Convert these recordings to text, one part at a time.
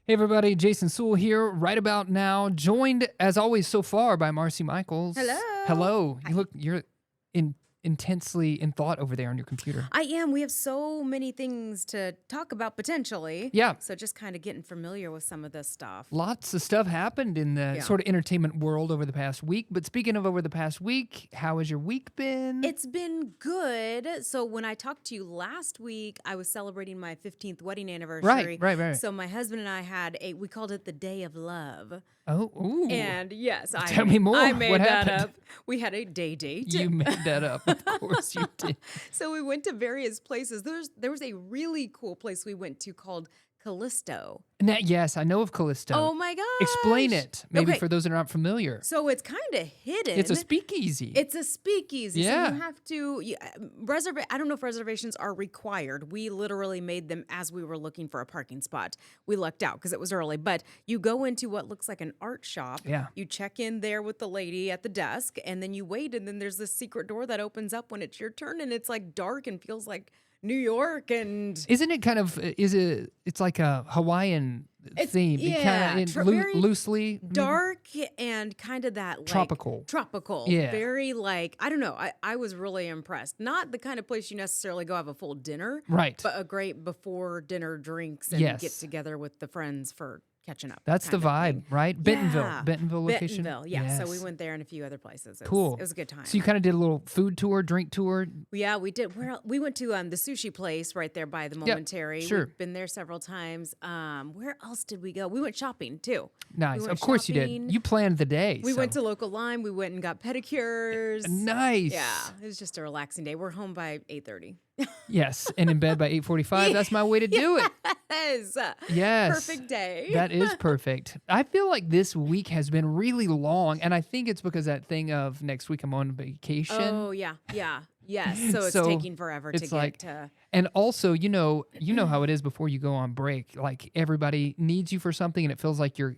Hey everybody, Jason Sewell here, right about now, joined as always so far by Marcy Michaels. Hello. Hello. Hi. You're intensely in thought over there on your computer. I am. We have so many things to talk about potentially. Yeah. So just kind of getting familiar with some of this stuff. Lots of stuff happened in the Yeah. sort of entertainment world over the past week. But speaking of over the past week, how has your week been? It's been good. So when I talked to you last week, I was celebrating my 15th wedding anniversary. Right. So my husband and I had we called it the Day of Love. Oh, ooh. And yes, Tell me more. I made What that happened? up. We had a day date. You made that up. Of course you did. So we went to various places. There was a really cool place we went to called Callisto. Yes, I know of Callisto. Oh my gosh. Explain it, maybe Okay. for those that are not familiar. So it's kind of hidden. It's a speakeasy. It's a speakeasy. Yeah. So you have to reserve. I don't know if reservations are required. We literally made them as we were looking for a parking spot. We lucked out because it was early. But you go into what looks like an art shop. Yeah. You check in there with the lady at the desk, and then you wait, and then there's this secret door that opens up when it's your turn, and it's like dark and feels like New York and. Isn't it kind of, it's like a Hawaiian theme, yeah, kind of very loosely maybe? dark and kind of that like Tropical. Yeah. Very like, I don't know. I was really impressed. Not the kind of place you necessarily go have a full dinner. Right. But a great before dinner drinks and Yes. get together with the friends for catching up. That's the kind of vibe, thing. right? Yeah. Bentonville location. Bentonville, yeah. So we Yes. went there and a few other places. Cool. It was a good time. So you kind of did a little food tour, drink tour. Yeah, we did. We went to the sushi place right there by the Momentary. sure. We've been there several times. Where else did we go? We went shopping too. Nice. went Of course you shopping. did. You planned the day. We so. went to Local Lime. We went and got pedicures. Nice. Yeah, it was just a relaxing day. We're home by 8:30. Yes. And in bed by 8:45. That's my way to do it. Yes. Yes. Perfect day. That is perfect. I feel like this week has been really long, and I think it's because that thing of next week I'm on vacation. Oh, yeah. Yes. So it's So, taking forever to it's get like- to. And also, you know how it is before you go on break. Like everybody needs you for something, and it feels like you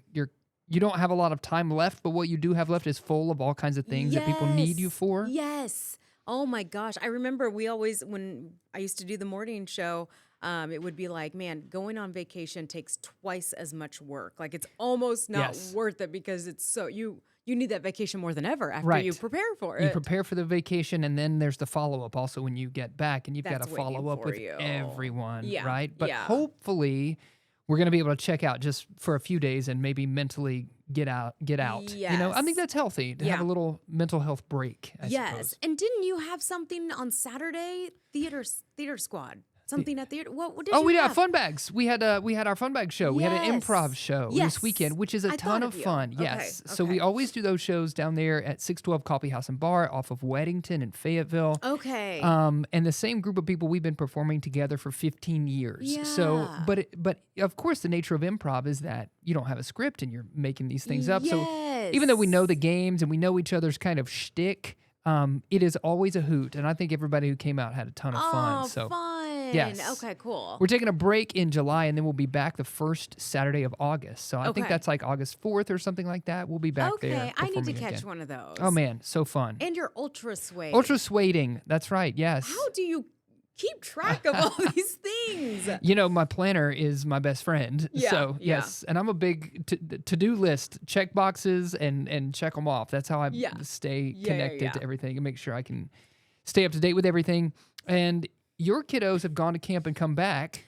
don't have a lot of time left, but what you do have left is full of all kinds of things that people need you Yes. for. Yes. Oh my gosh. I remember when I used to do the morning show, it would be like, man, going on vacation takes twice as much work. Like it's almost not Yes. worth it because it's so you need that vacation more than ever after Right. you prepare for You it. prepare for the vacation, and then there's the follow up also when you get back, and you've got to That's waiting follow up for with you. everyone, Yeah, right? But yeah. hopefully, we're going to be able to check out just for a few days and maybe mentally get out. You know, I think Yes. that's healthy to have a Yeah. little mental health break. I Yes. suppose. And didn't you have something on Saturday? Theater Squad. Something at theater. What did Oh, you we have? had fun bags. We had our fun bag show. We had an improv Yes. show Yes. this weekend, which is a I ton thought of of you. fun. Okay, Yes. So we okay. always do those shows down there at 612 Coffee House and Bar off of Weddington in Fayetteville. Okay. And the same group of people we've been performing together for 15 years. So, Yeah. but of course, the nature of improv is that you don't have a script and you're making these things up. So even though we know the games and we know each other's kind of shtick, it is always a hoot. And I think everybody who came out had a ton of fun. Oh, So fun. yes. Okay, cool. we're taking a break in July, and then we'll be back the first Saturday of August. So I think Okay. that's like August 4th or something like that. We'll be back there. Okay, I need to performing catch again. one of those. Oh man, so fun. And your ultra suede. Ultra swading. That's right. Yes. How do you keep track of all these things? You know, my planner is my best friend. Yeah, So, yeah. yes. And I'm a big to-do list, check boxes and check them off. That's how I Yeah. stay Yeah, connected to yeah. everything and make sure I can stay up to date with everything. And your kiddos have gone to camp and come back.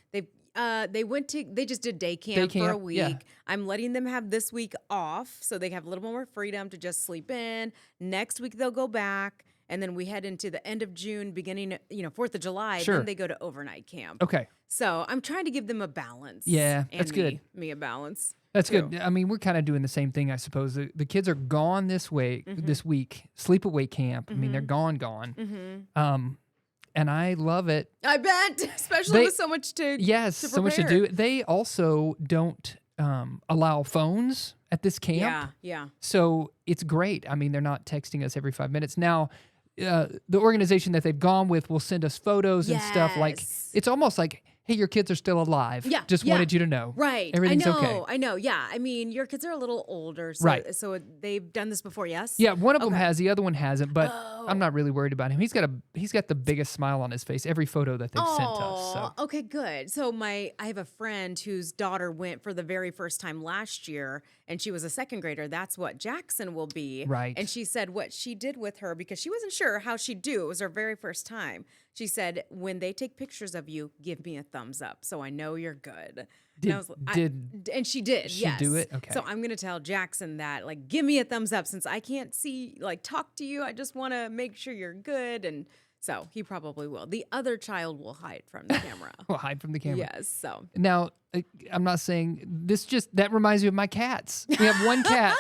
They just did day camp for a camp, week. yeah. I'm letting them have this week off so they have a little more freedom to just sleep in. Next week they'll go back. And then we head into the end of June, beginning, 4th of July. Sure. Then they go to overnight camp. Okay. So I'm trying to give them a balance. Yeah, and that's good. Me a balance. That's too. good. I mean, we're kind of doing the same thing, I suppose. The kids are gone this week, Mm-hmm. sleepaway camp. I mean, they're gone. And I love it. I bet, especially They- with so much to Yes, so much to prepare. do. They also don't allow phones at this camp. Yeah. So it's great. I mean, they're not texting us every 5 minutes. Now, the organization that they've gone with will send us photos and stuff. Like, Yes. it's almost like, hey, your kids are still alive. Yeah, Just yeah. wanted you to know. Right. Everything's I know. okay. I know. Yeah. I mean, your kids are a little older, so Right. so they've done this before, yes? Yeah, one of them Okay. has, the other one hasn't, but I'm Oh. not really worried about him. He's got the biggest smile on his face every photo that they've sent us. So Oh, okay, good. So I have a friend whose daughter went for the very first time last year, and she was a second grader. That's what Jackson will be. Right. And she said what she did with her, because she wasn't sure how she'd do. It was her very first time. She said, when they take pictures of you, give me a thumbs up so I know you're good. And she did. she Yes. do it? Okay. So I'm gonna tell Jackson that, like, give me a thumbs up since I can't talk to you. I just want to make sure you're good. And so he probably will. The other child will hide from the camera. we'll hide from the camera. Yes. So Now, I'm not saying this. Just that reminds me of my cats. We have one cat.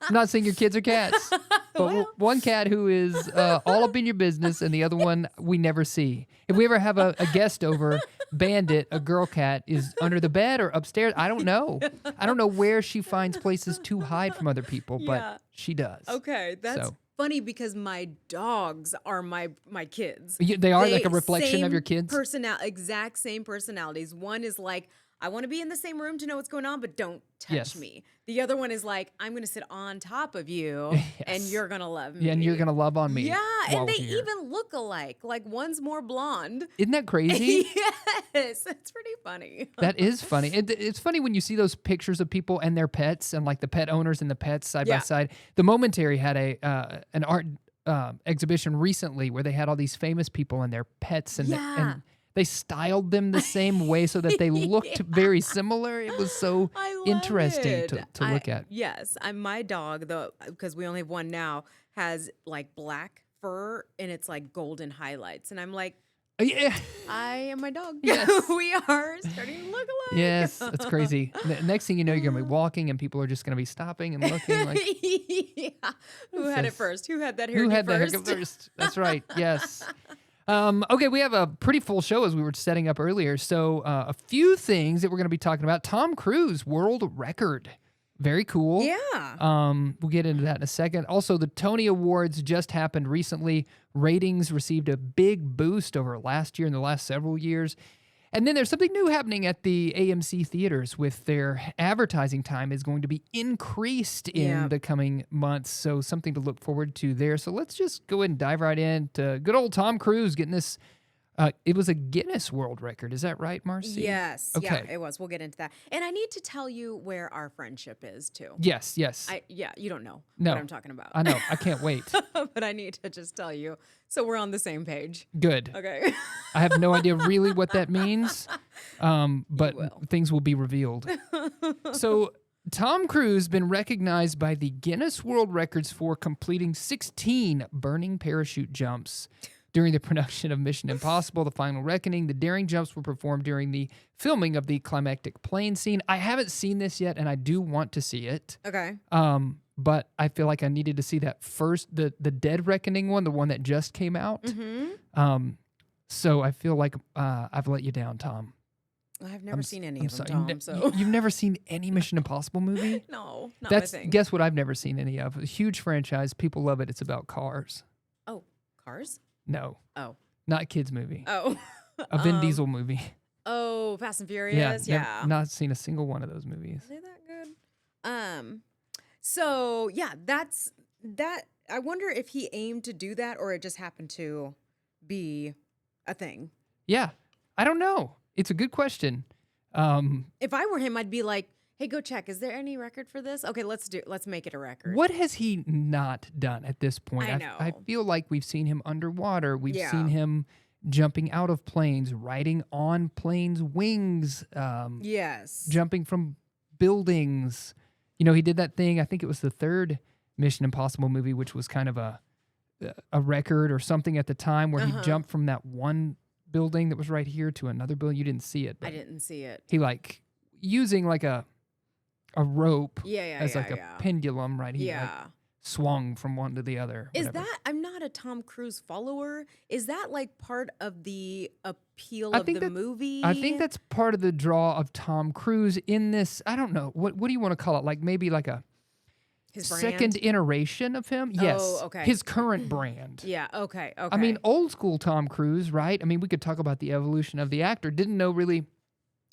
I'm not saying your kids are cats, but one cat who is all up in your business, and the other one we never see. If we ever have a guest over, Bandit, a girl cat, is under the bed or upstairs. I don't know. I don't know where she finds places to hide from other people, Yeah. but she does. okay, that's So. funny because my dogs are my kids. They are like a reflection of your kids. Exact same personalities. One is like, I want to be in the same room to know what's going on, but don't touch Yes. me. The other one is like, I'm going to sit on top of you, and Yes. you're going to love me. Yeah, and you're gonna love on me. Yeah, while and they we're here. even look alike. Like, one's more blonde. Isn't that crazy? Yes, it's pretty funny. That is funny. It's funny when you see those pictures of people and their pets, and like the pet owners and the pets side by Yeah. side. The Momentary had an art exhibition recently where they had all these famous people and their pets, and Yeah. they styled them the same way so that they looked very similar. It was so I love interesting it. to look at. Yes, my dog, though, because we only have one now, has like black fur and it's like golden highlights, and I'm like, Yeah. I am my dog. Yes. We are starting to look alike. Yes, that's crazy. Next thing you know, you're gonna be walking, and people are just gonna be stopping and looking like, Yeah. Who had it This- first? Who had that haircut who had the first? haircut first? That's right. Yes. Okay, we have a pretty full show as we were setting up earlier. So a few things that we're going to be talking about. Tom Cruise world record. Very cool. Yeah. We'll get into that in a second. Also, the Tony Awards just happened recently. Ratings received a big boost over last year and the last several years. And then there's something new happening at the AMC theaters with their advertising time is going to be increased in Yeah. the coming months. So something to look forward to there. So let's just go ahead and dive right into good old Tom Cruise getting this. It was a Guinness World Record. Is that right, Marcy? Yes. Okay. Yeah, it was. We'll get into that. And I need to tell you where our friendship is too. Yes, yes. You don't know No. what I'm talking about. I know. I can't wait. But I need to just tell you so we're on the same page. Good. Okay. I have no idea really what that means, but will. things will be revealed. So, Tom Cruise been recognized by the Guinness World Records for completing 16 burning parachute jumps during the production of Mission Impossible: The Final Reckoning. The daring jumps were performed during the filming of the climactic plane scene. I haven't seen this yet, and I do want to see it. Okay. But I feel like I needed to see that first, the Dead Reckoning one, the one that just came out. Mm-hmm. So I feel like I've let you down, Tom. I've never seen any I'm of them, sorry. Tom. So You've never seen any Mission Impossible movie? no, not That's my thing. guess what I've never seen any of. A huge franchise. People love it. It's about cars. Oh, Cars? No, Oh. not a kids movie. Oh. A Vin Diesel movie. Oh, Fast and Furious. Yeah. Not seen a single one of those movies. Are they that good? So yeah, that's that. I wonder if he aimed to do that or it just happened to be a thing. Yeah, I don't know. It's a good question. If I were him, I'd be like, "Hey, go check. Is there any record for this? Okay, let's make it a record." What has he not done at this point? I know. I feel like we've seen him underwater. We've Yeah. seen him jumping out of planes, riding on planes' wings, Yes. jumping from buildings. You know, he did that thing. I think it was the third Mission Impossible movie, which was kind of a record or something at the time, where he jumped from that one building that was right here to another building. You didn't see it, I but didn't see it. he like using like a rope Yeah. as like yeah. a pendulum, right? He like Yeah. swung from one to the other. Is whatever. that, I'm not a Tom Cruise follower. Is that like part of the appeal I of think the that- movie? I think that's part of the draw of Tom Cruise in this. I don't know. What do you want to call it? Like maybe like a His brand? second iteration of him. Yes. Oh, okay. His current brand. Yeah, okay. I mean, old school Tom Cruise, right? I mean, we could talk about the evolution of the actor. Didn't know really.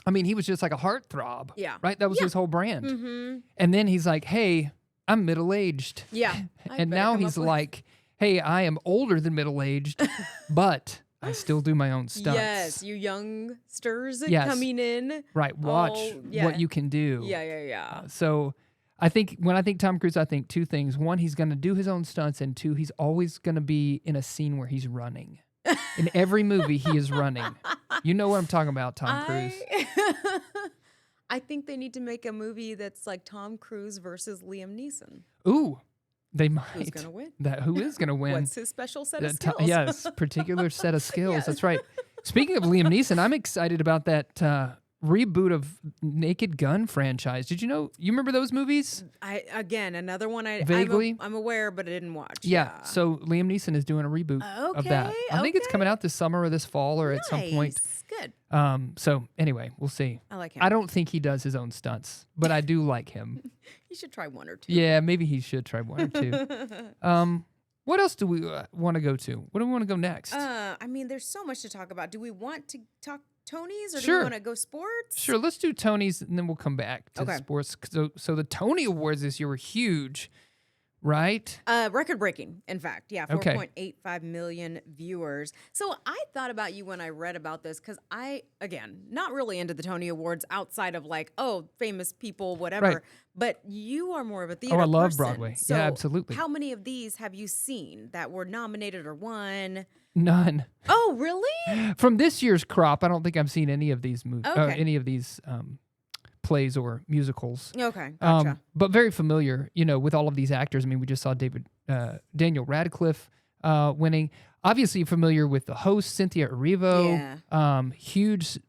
I mean, he was just like a heartthrob. Yeah. Right? That was his whole brand. Mm-hmm. And then he's like, hey, I'm middle-aged. Yeah. And now he's like, hey, I am older than middle-aged, but I still do my own stunts. Yes, you youngsters Yes. coming in. Right. Watch what you can do. Yeah. So I think when I think Tom Cruise, I think two things. One, he's going to do his own stunts. And two, he's always going to be in a scene where he's running. In every movie, he is running. You know what I'm talking about, Tom Cruise. I think they need to make a movie that's like Tom Cruise versus Liam Neeson. Ooh, they might. Who's going to win? Who is going to win? What's his special set of skills? Yes, particular set of skills. Yes. That's right. Speaking of Liam Neeson, I'm excited about that reboot of Naked Gun franchise. Did you know? You remember those movies? Another one Vaguely. I'm aware, but I didn't watch. Yeah. So Liam Neeson is doing a reboot of that. I think it's coming out this summer or this fall or at some point. Good. So anyway, we'll see. I like him. I don't think he does his own stunts, but I do like him. You should try one or two. Yeah, maybe he should try one or two. What else do we want to go to? What do we want to go next? I mean, there's so much to talk about. Do we want to talk Tonys or do Sure. we want to go sports? Sure, let's do Tony's and then we'll come back to Okay. sports. So the Tony Awards this year were huge, right? Record breaking, in fact. Yeah, Okay. 4.85 million viewers. So I thought about you when I read about this because again, not really into the Tony Awards outside of like, famous people, whatever. Right. But you are more of a theater I love person. Broadway. So Yeah, absolutely. How many of these have you seen that were nominated or won? None. Oh, really? From this year's crop, I don't think I've seen any of these movies, Okay. any of these plays or musicals. Okay, gotcha. But very familiar, with all of these actors. I mean, we just saw Daniel Radcliffe winning. Obviously familiar with the host, Cynthia Erivo. Yeah. Huge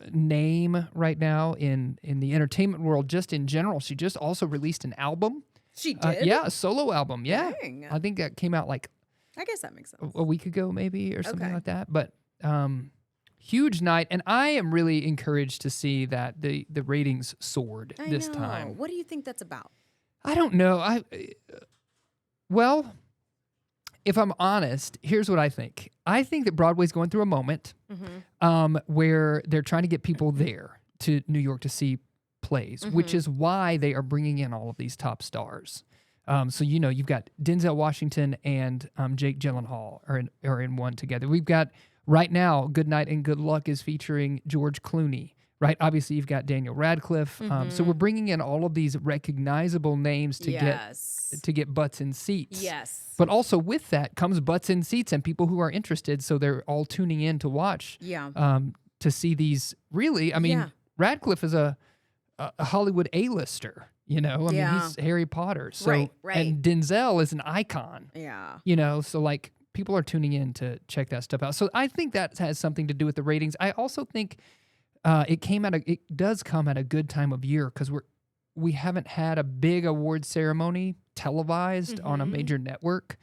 name right now in the entertainment world, just in general. She just also released an album. She did? Yeah, a solo album. Yeah. Dang. I think that came out like I guess that makes sense. a week ago maybe or something Okay. like that. But huge night. And I am really encouraged to see that the ratings soared this I know. time. What do you think that's about? I don't know. Well, if I'm honest, here's what I think. I think that Broadway's going through a moment where they're trying to get people there to New York to see plays, which is why they are bringing in all of these top stars. So you've got Denzel Washington and Jake Gyllenhaal are in one together. We've got right now Good Night and Good Luck is featuring George Clooney. Right, obviously you've got Daniel Radcliffe. So we're bringing in all of these recognizable names to get butts in seats. Yes. But also with that comes butts in seats and people who are interested. So they're all tuning in to watch. Yeah. To see these. Really, I mean, Yeah. Radcliffe is a Hollywood A-lister. I mean, he's Harry Potter. So Right. and Denzel is an icon. Yeah. So like people are tuning in to check that stuff out. So I think that has something to do with the ratings. I also think it does come at a good time of year because we haven't had a big award ceremony televised on a major network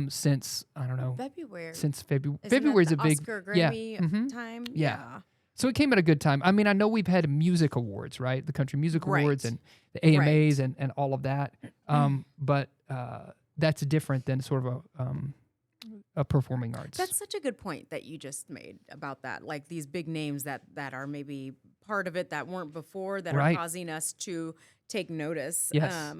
since I don't know February. since February. Isn't February's that a the big Oscar yeah. Grammy time. Yeah. So it came at a good time. I mean, I know we've had music awards, right? The Country Music Right. Awards and the AMAs and all of that. But that's different than sort of a performing arts. That's such a good point that you just made about that. Like these big names that are maybe part of it that weren't before that Right. are causing us to take notice. Yes.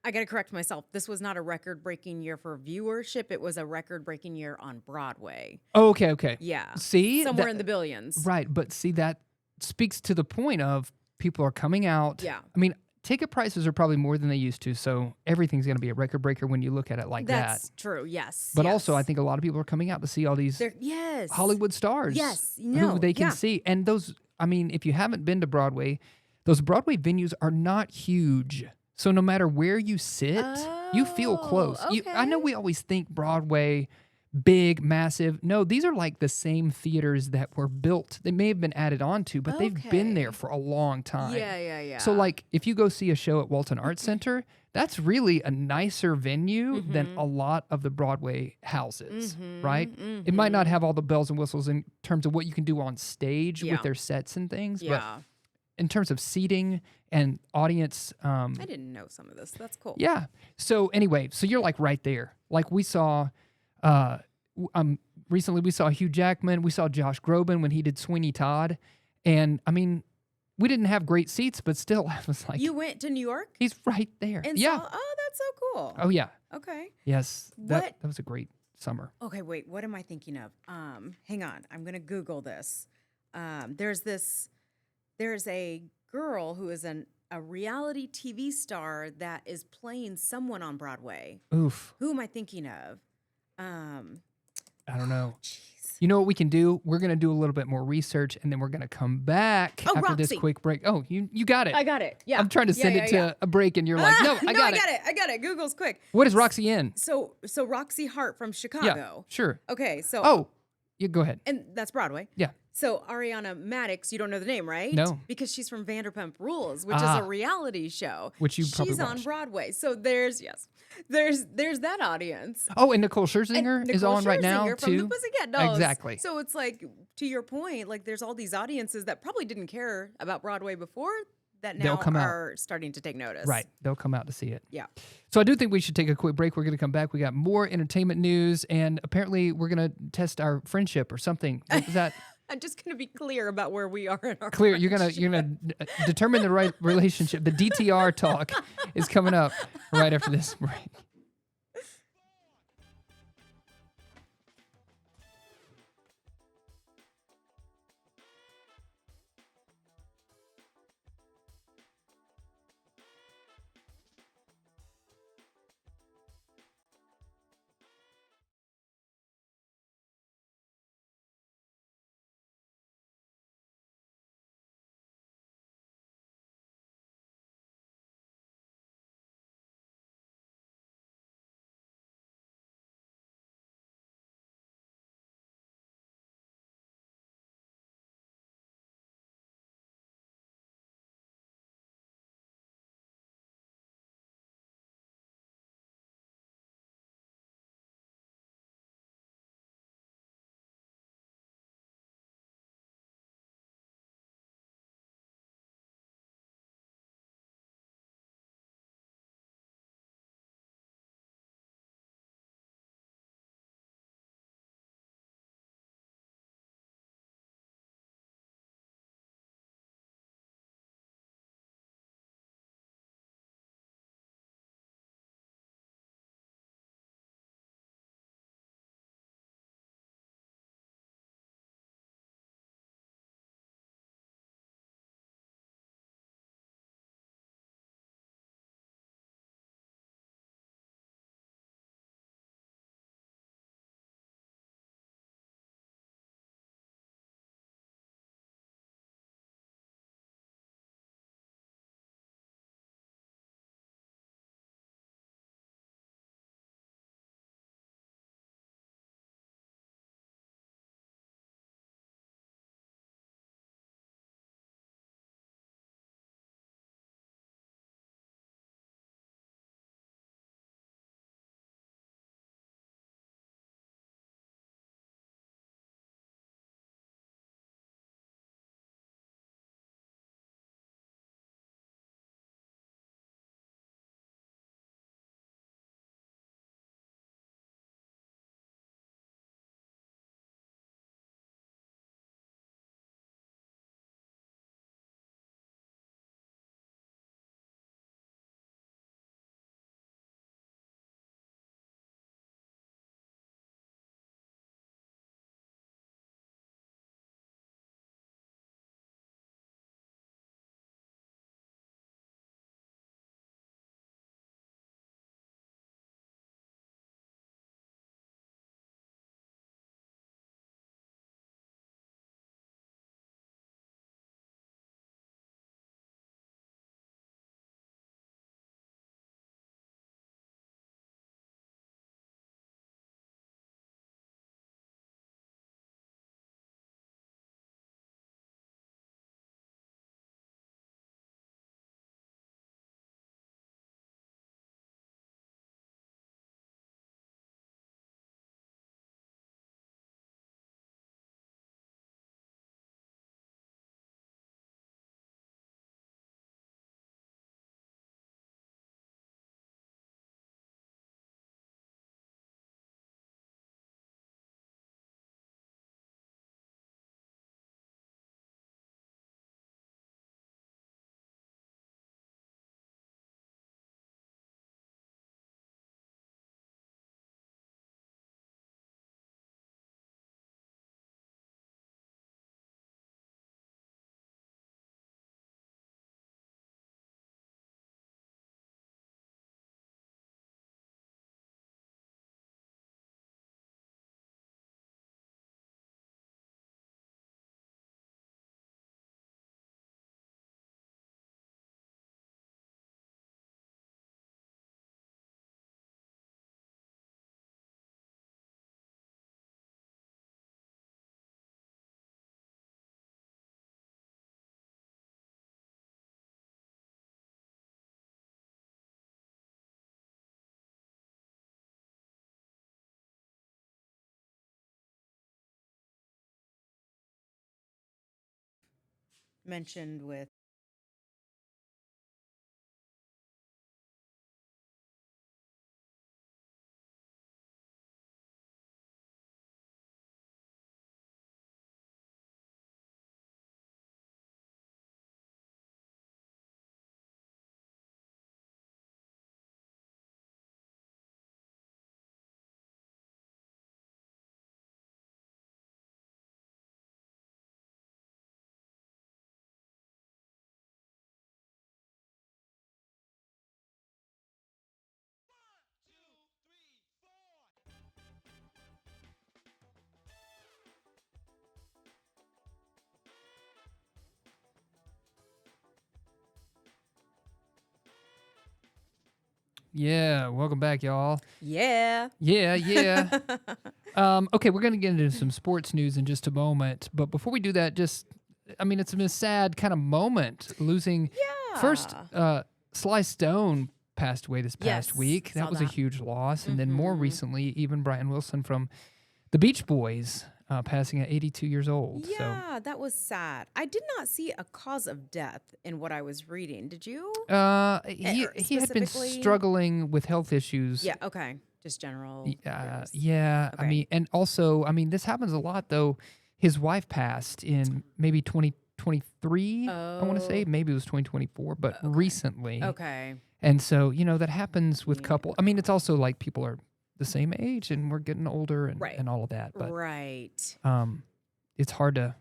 I got to correct myself. This was not a record-breaking year for viewership. It was a record-breaking year on Broadway. Oh, okay. Yeah. See? Somewhere in the billions. Right, but see, that speaks to the point of people are coming out. Yeah. I mean, ticket prices are probably more than they used to, so everything's going to be a record breaker when you look at it like That's that. true. Yes. But yes. also, I think a lot of people are coming out to see all these Yes. Hollywood stars. Yes. Who they can Yeah. see. And those, I mean, if you haven't been to Broadway, those Broadway venues are not huge. So no matter where you sit, you feel close. I know okay. we always think Broadway, big, massive. No, these are like the same theaters that were built. They may have been added on to, but they've been there Okay. for a long time. Yeah. So like if you go see a show at Walton Arts Center, that's really a nicer venue than a lot of the Broadway houses, right? It might not have all the bells and whistles in terms of what you can do on stage Yeah. with their sets and things, Yeah. in terms of seating and audience. I didn't know some of this. That's cool. Yeah. So anyway, so you're like right there. Like we saw, recently we saw Hugh Jackman. We saw Josh Groban when he did Sweeney Todd, and I mean, we didn't have great seats, but still, I was like, you went to New York? He's right there. And yeah. Oh, that's so cool. Oh yeah. Okay. Yes. That was a great summer. Okay, wait. What am I thinking of? Hang on. I'm gonna Google this. There's a girl who is a reality TV star that is playing someone on Broadway. Oof. Who am I thinking of? I don't know. Jeez. You know what we can do? We're going to do a little bit more research, and then we're going to come back after this quick break. Oh, you got it. I got it. Yeah. I'm trying to send it to a break, and you're like, no, I got it. I got it. Google's quick. What is Roxy in? So Roxy Hart from Chicago. Yeah, sure. Okay, so. Oh, you go ahead. And that's Broadway. Yeah. So Ariana Madix, you don't know the name, right? No. Because she's from Vanderpump Rules, which is a reality show. Which you probably She's on watched. Broadway. So there's that audience. Oh, and Nicole Scherzinger is on right now from too. The Pussycat Dolls. Exactly. So it's like, to your point, like there's all these audiences that probably didn't care about Broadway before that now are starting to take notice. Right. They'll come out to see it. Yeah. So I do think we should take a quick break. We're going to come back. We got more entertainment news, and apparently we're going to test our friendship or something. Is that? I'm just going to be clear about where we are in our clear. You're gonna determine the right relationship. The DTR talk is coming up right after this break. mentioned with. Yeah, welcome back, y'all. Yeah. Yeah. Okay, we're going to get into some sports news in just a moment. But before we do that, it's been a sad kind of moment losing. Yeah. First, Sly Stone passed away this past week. That was a huge loss. And then more recently, even Brian Wilson from the Beach Boys passing at 82 years old. Yeah, that was sad. I did not see a cause of death in what I was reading. Did you? He had been struggling with health issues. Yeah, okay. Just general. Yeah. Okay. And also, this happens a lot, though. His wife passed in maybe 2023, I want to say. Maybe it was 2024, but recently. Okay. And so, that happens with couple. It's also like people are the same age and we're getting older and all of that. But it's hard to,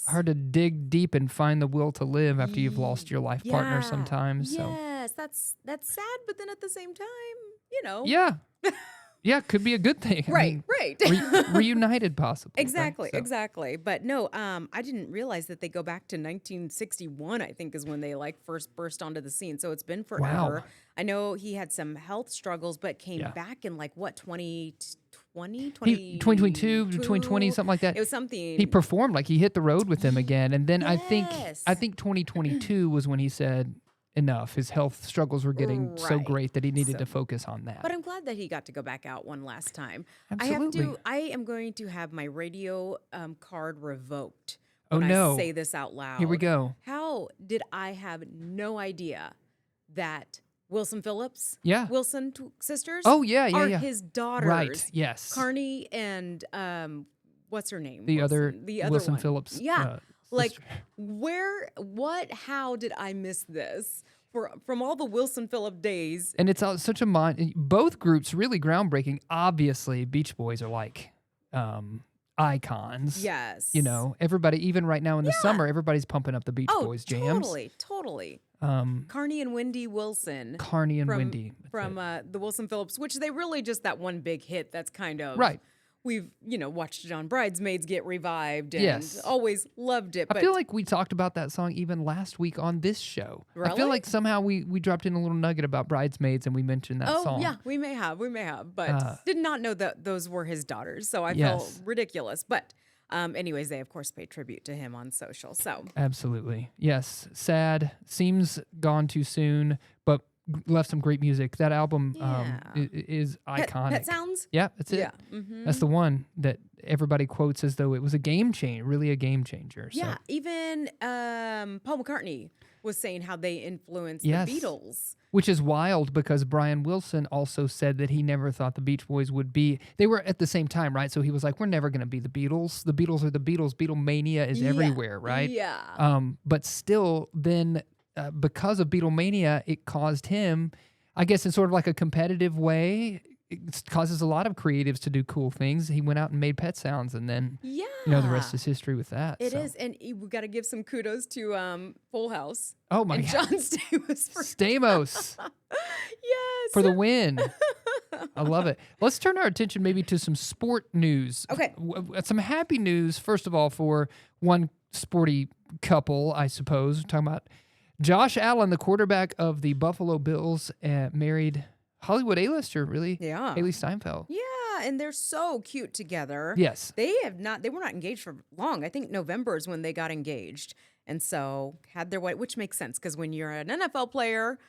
hard to dig deep and find the will to live after you've lost your life partner sometimes. Yes, that's sad, but then at the same time, Yeah. Yeah, could be a good thing. Right. Reunited, possibly. Exactly. But no, I didn't realize that they go back to 1961, I think, is when they first burst onto the scene. So it's been forever. Wow. I know he had some health struggles, but came back in 2020, 2022, 2020, something like that. It was something. He performed, he hit the road with them again. And then I think 2022 was when he said, enough. His health struggles were getting so great that he needed to focus on that. But I'm glad that he got to go back out one last time. Absolutely. I am going to have my radio card revoked when I say this out loud. Here we go. How did I have no idea that Wilson Phillips, Wilson sisters, are his daughters, right? Yes, Carney and what's her name? The other Wilson one. Phillips. Yeah. How did I miss this? From all the Wilson Phillip days. And it's such a both groups really groundbreaking. Obviously, Beach Boys are icons. Yes. Everybody, even right now in the summer, everybody's pumping up the Beach Boys jams. Totally. Carney and Wendy Wilson. Wendy. From the Wilson Phillips, which they really just that one big hit that's kind of. Right. We've, watched it on Bridesmaids get revived and always loved it. But I feel like we talked about that song even last week on this show. Really? I feel like somehow we dropped in a little nugget about Bridesmaids and we mentioned that song. Oh, yeah, we may have. But did not know that those were his daughters. So I felt ridiculous. But anyways, they, of course, pay tribute to him on social. So absolutely. Yes. Sad. Seems gone too soon, but left some great music. That album is iconic. Pet Sounds? Yeah, that's it. Yeah. Mm-hmm. That's the one that everybody quotes as though it was a game changer, really a game changer. Yeah, even Paul McCartney was saying how they influenced the Beatles. Which is wild because Brian Wilson also said that he never thought the Beach Boys would be. They were at the same time, right? So he was like, we're never going to be the Beatles. The Beatles are the Beatles. Beatlemania is everywhere, right? Yeah. But still, then because of Beatlemania, it caused him, I guess in sort of like a competitive way, it causes a lot of creatives to do cool things. He went out and made Pet Sounds, and then the rest is history with that. It is, and we got to give some kudos to Full House. Oh my God, John Stamos. Stamos. Yes, for the win. I love it. Let's turn our attention maybe to some sport news. Okay, some happy news first of all for one sporty couple, I suppose. We're talking about Josh Allen, the quarterback of the Buffalo Bills, married Hollywood A-lister, really. Yeah. Haley Steinfeld. Yeah, and they're so cute together. Yes. They were not engaged for long. I think November is when they got engaged. And so had their wedding, which makes sense because when you're an NFL player,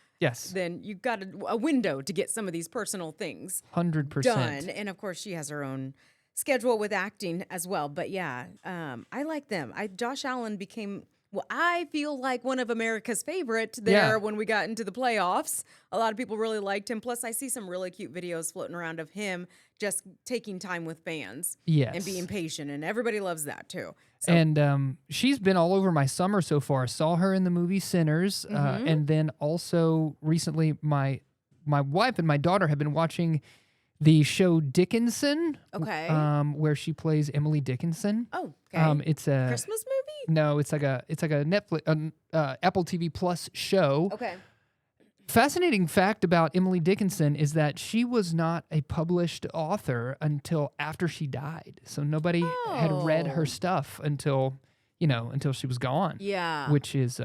then you've got a window to get some of these personal things 100% done. And of course, she has her own schedule with acting as well. But yeah, I like them. Josh Allen became Well, I feel like one of America's favorite there Yeah. when we got into the playoffs. A lot of people really liked him. Plus, I see some really cute videos floating around of him just taking time with fans and Yes. being patient, and everybody loves that too. So, And she's been all over my summer so far. Saw her in the movie Sinners, and then also recently my wife and my daughter have been watching the show Dickinson, okay. where she plays Emily Dickinson. Oh, okay. It's a Christmas movie? no, it's like a Netflix, Apple TV Plus show. Okay. Fascinating fact about Emily Dickinson is that she was not a published author until after she died. So nobody had read her Oh. stuff until she was gone. Yeah. Which is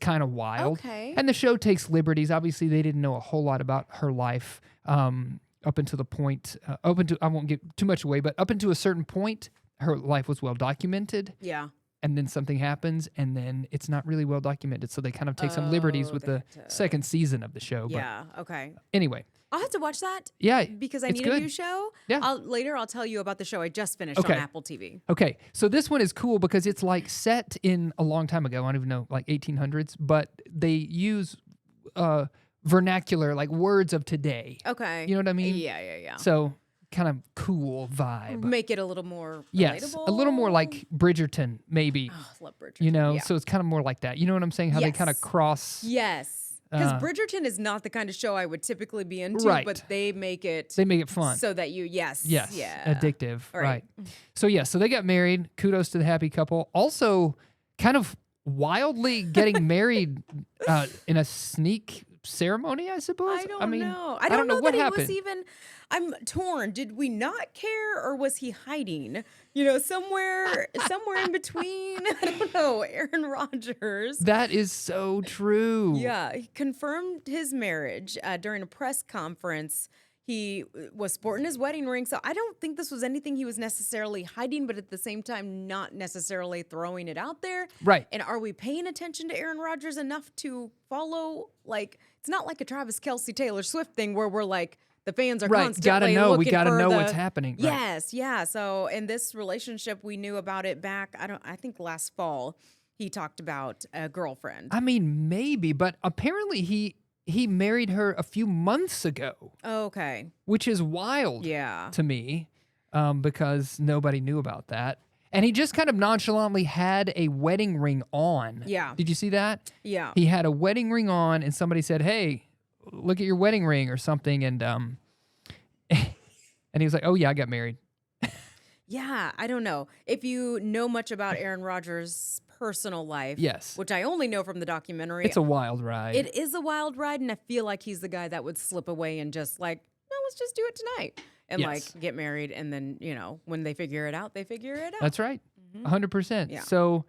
kind of wild. Okay. And the show takes liberties. Obviously, they didn't know a whole lot about her life up until the point. I won't give too much away, but up until a certain point, her life was well documented. Yeah. And then something happens, and then it's not really well documented. So they kind of take some liberties with they the had to- second season of the show. Yeah. Okay. But anyway, I'll have to watch that yeah, because I it's need a good. new show. Yeah. Later, I'll tell you about the show I just finished Okay. on Apple TV. Okay, so this one is cool because it's like set in a long time ago. I don't even know, like 1800s, but they use vernacular, like words of today. Okay. You know what I mean? Yeah. So kind of cool vibe. Make it a little more Yes, a little more relatable. like Bridgerton, maybe. Oh, love Bridgerton. You know, Yeah. so it's kind of more like that. You know what I'm saying? How they kind of Yes. cross. Yes. Because Uh, Bridgerton is not the kind of show I would typically be into, Right. but they make it They make it fun. so that Yes, yeah. addictive, All right. right. So they got married. Kudos to the happy couple. Also, kind of wildly getting married in a sneak ceremony, I suppose. I don't mean, know. I don't know what that happened. He was even. I'm torn. Did we not care, or was he hiding? You know, somewhere in between. I don't know. Aaron Rodgers. That is so true. Yeah, he confirmed his marriage during a press conference. He was sporting his wedding ring, so I don't think this was anything he was necessarily hiding, but at the same time, not necessarily throwing it out there. Right. And are we paying attention to Aaron Rodgers enough to follow? Like, it's not like a Travis Kelce, Taylor Swift thing where we're like, the fans are Right. constantly Gotta know. We looking gotta for know the- what's happening. Right. Yes, yeah. So in this relationship, we knew about it back. I think last fall he talked about a girlfriend. I mean, maybe, but apparently he married her a few months ago, Okay. which is wild Yeah. to me because nobody knew about that. And he just kind of nonchalantly had a wedding ring on. Yeah. Did you see that? Yeah. He had a wedding ring on, and somebody said, "Hey, look at your wedding ring," or something, and and he was like, "Oh yeah, I got married." Yeah. I don't know. If you know much about Aaron Rodgers' personal life, Yes. which I only know from the documentary, It's a wild ride. it is a wild ride, and I feel like he's the guy that would slip away and just like, no, let's just do it tonight. And Yes. like get married, and then, when they figure it out, they figure it out. That's right. 100%. Yeah. So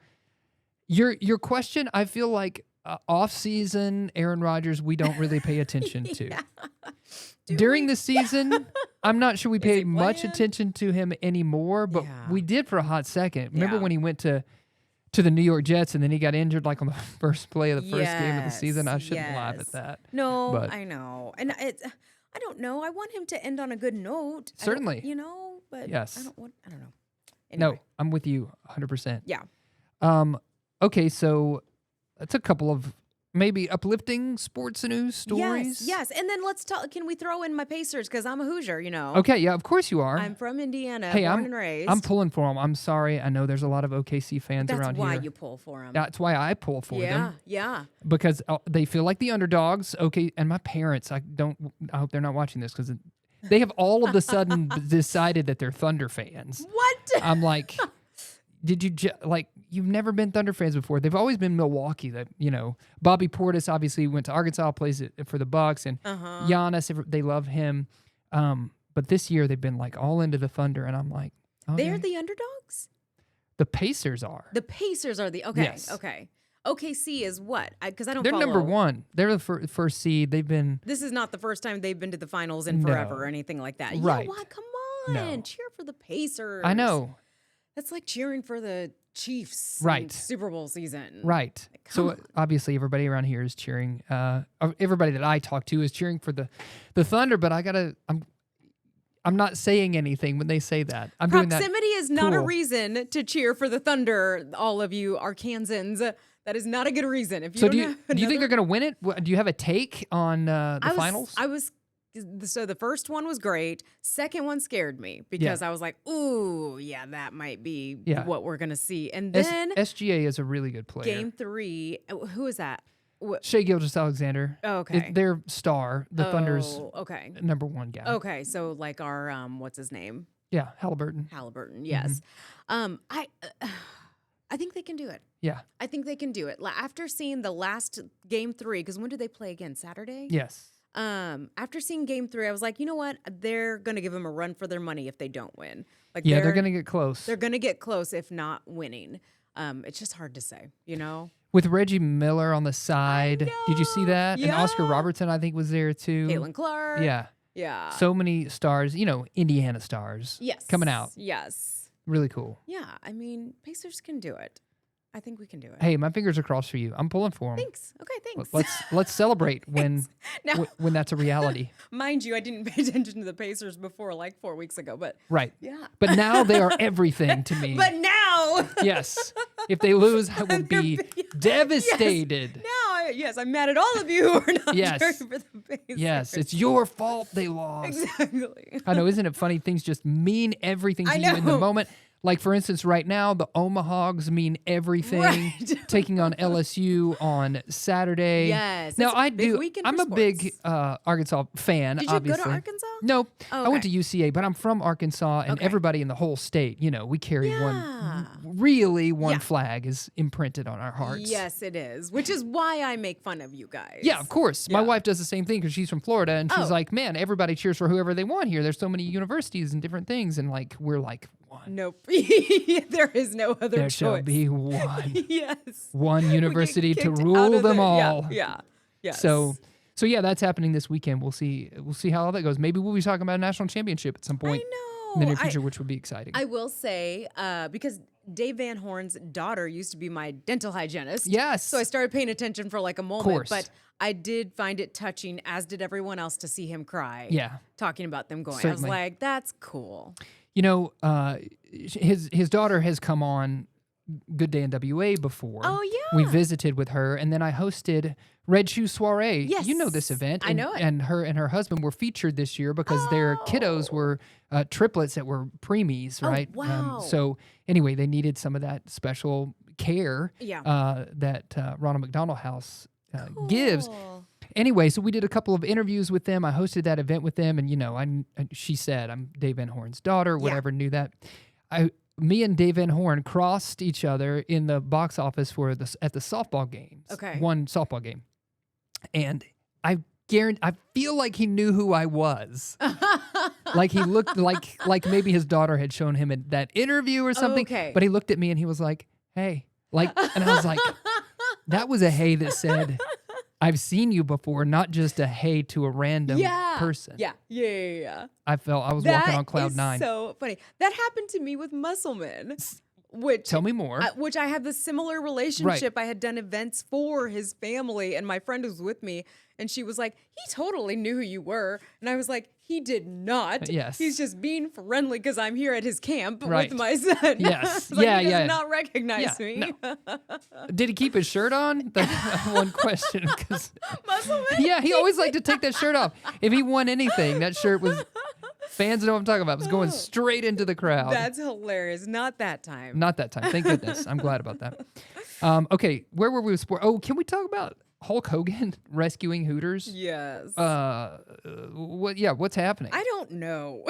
your question, I feel like off-season Aaron Rodgers, we don't really pay attention to. During the season, I'm not sure we he pay much playing? attention to him anymore, but Yeah. we did for a hot second. Remember Yeah. when he went to the New York Jets and then he got injured like on the first play of the first game of the season? I shouldn't laugh at yes. that. No, But- I know. And I don't know. I want him to end on a good note. I don't- Certainly. but Yes. I don't know. No, Anyway, I'm with you 100%. Yeah. Okay, so that's a couple of maybe uplifting sports news stories. Yes. And then let's talk. Can we throw in my Pacers? Because I'm a Hoosier, Okay, yeah, of course you are. I'm from Indiana, Hey, born and raised. I'm pulling for them. I'm sorry. I know there's a lot of OKC fans That's around why here. you pull for them. That's why I pull for them Yeah. because they feel like the underdogs. Okay, and my parents, I hope they're not watching this because they have all of a sudden decided that they're Thunder fans. What? I'm like, did you you've never been Thunder fans before? They've always been Milwaukee. That Bobby Portis obviously went to Arkansas, plays it for the Bucks, and Giannis, they love him. But this year they've been like all into the Thunder, and I'm like, okay. They're the underdogs? The Pacers are. The Pacers are the okay. Yes. Okay. OKC is what? Because I don't They're follow. number one. They're the first seed. They've been This is not the first time they've been to the finals in No. forever or anything like that. Right. You know what? Come on. No. Cheer for the Pacers. I know. That's like cheering for the Chiefs in Right. Super Bowl season. Right. Come So obviously everybody around here is cheering. Everybody that I talk to is cheering for the Thunder, but I'm not saying anything when they say that. I'm doing that. Proximity is not a Cool. reason to cheer for the Thunder, all of you Arkansans. That is not a good reason. If you So don't have do you think another- they're going to win it? Do you have a take on the finals? So the first one was great. Second one scared me because I was like, ooh, yeah, that might be what we're going to see. And then SGA is a really good player. Game 3, who is that? Shai Gilgeous-Alexander. Oh, okay. Their star, the Thunder's okay. #1 guy. Okay, so like our what's his name? Yeah, Halliburton. Yes. I think they can do it. Yeah. I think they can do it. After seeing the last Game 3, because when did they play again? Saturday? Yes. After seeing Game 3, I was like, you know what? They're gonna give them a run for their money if they don't win. Like, they're gonna get close. They're gonna get close if not winning. It's just hard to say, you know. With Reggie Miller on the side, did you see that? And Oscar Robertson, I think, was there too. Caitlin Clark. Yeah. So many stars. Indiana stars. Yes. Coming out. Yes. Really cool. Yeah. I mean, Pacers can do it. I think we can do it. Hey, my fingers are crossed for you. I'm pulling for them. Thanks. Okay, thanks. Let's celebrate when that's a reality. Mind you, I didn't pay attention to the Pacers before like 4 weeks ago, but right. Yeah. But now they are everything to me. But now, yes, if they lose, I will be devastated. Yes. Now, I'm mad at all of you who are not cheering for the Pacers. Yes, it's your fault they lost. Exactly. I know, isn't it funny? Things just mean everything to you in the moment. Like, for instance, right now, the Omahags mean everything. Right. Taking on LSU on Saturday. Yes. Now, I'm a big Arkansas fan, Did you obviously. go to Arkansas? No. Oh, okay. I went to UCA, but I'm from Arkansas, and everybody in the whole state, we carry one flag is imprinted on our hearts. Yes, it is, which is why I make fun of you guys. Yeah, of course. My wife does the same thing because she's from Florida, and she's like, man, everybody cheers for whoever they want here. There's so many universities and different things, and like we're like, one. Nope. There is no other there choice. Shall be one. Yes. One university to rule them all. Yeah. Yes. So yeah, that's happening this weekend. We'll see how all that goes. Maybe we'll be talking about a national championship at some point. I know. In the near future, which would be exciting. I will say, because Dave Van Horn's daughter used to be my dental hygienist. Yes. So I started paying attention for like a moment. Of course. But I did find it touching, as did everyone else, to see him cry. Yeah. Talking about them going. Certainly. I was like, that's cool. His daughter has come on Good Day NWA before. Oh, yeah. We visited with her, and then I hosted Red Shoe Soiree. Yes. You know this event. I know it. And her husband were featured this year because their kiddos were triplets that were preemies, right? Oh, wow. So anyway, they needed some of that special care that Ronald McDonald House gives. Anyway, so we did a couple of interviews with them. I hosted that event with them, and she said, "I'm Dave Van Horn's daughter." Whatever, knew that. Me and Dave Van Horn crossed each other in the box office at the softball games. Okay, one softball game, and I feel like he knew who I was. Like he looked like maybe his daughter had shown him in that interview or something. Okay. But he looked at me and he was like, "Hey," and I was like, that was a hey that said, I've seen you before, not just a hey to a random person. Yeah. I was walking on cloud nine. So funny. That happened to me with Muscleman. Tell me more. Which I have the similar relationship. Right. I had done events for his family, and my friend was with me, and she was like, "He totally knew who you were," and I was like, "He did not. Yes, he's just being friendly because I'm here at his camp with my son." Yes, he does not recognize me. No. Did he keep his shirt on? That's one question. Muscleman. Yeah, he always liked to take that shirt off. If he won anything, that shirt was. Fans know what I'm talking about. It was going straight into the crowd. That's hilarious. Not that time. Not that time. Thank goodness. I'm glad about that. Okay, where were we with sport? Oh, can we talk about Hulk Hogan rescuing Hooters? Yes. What's happening? I don't know.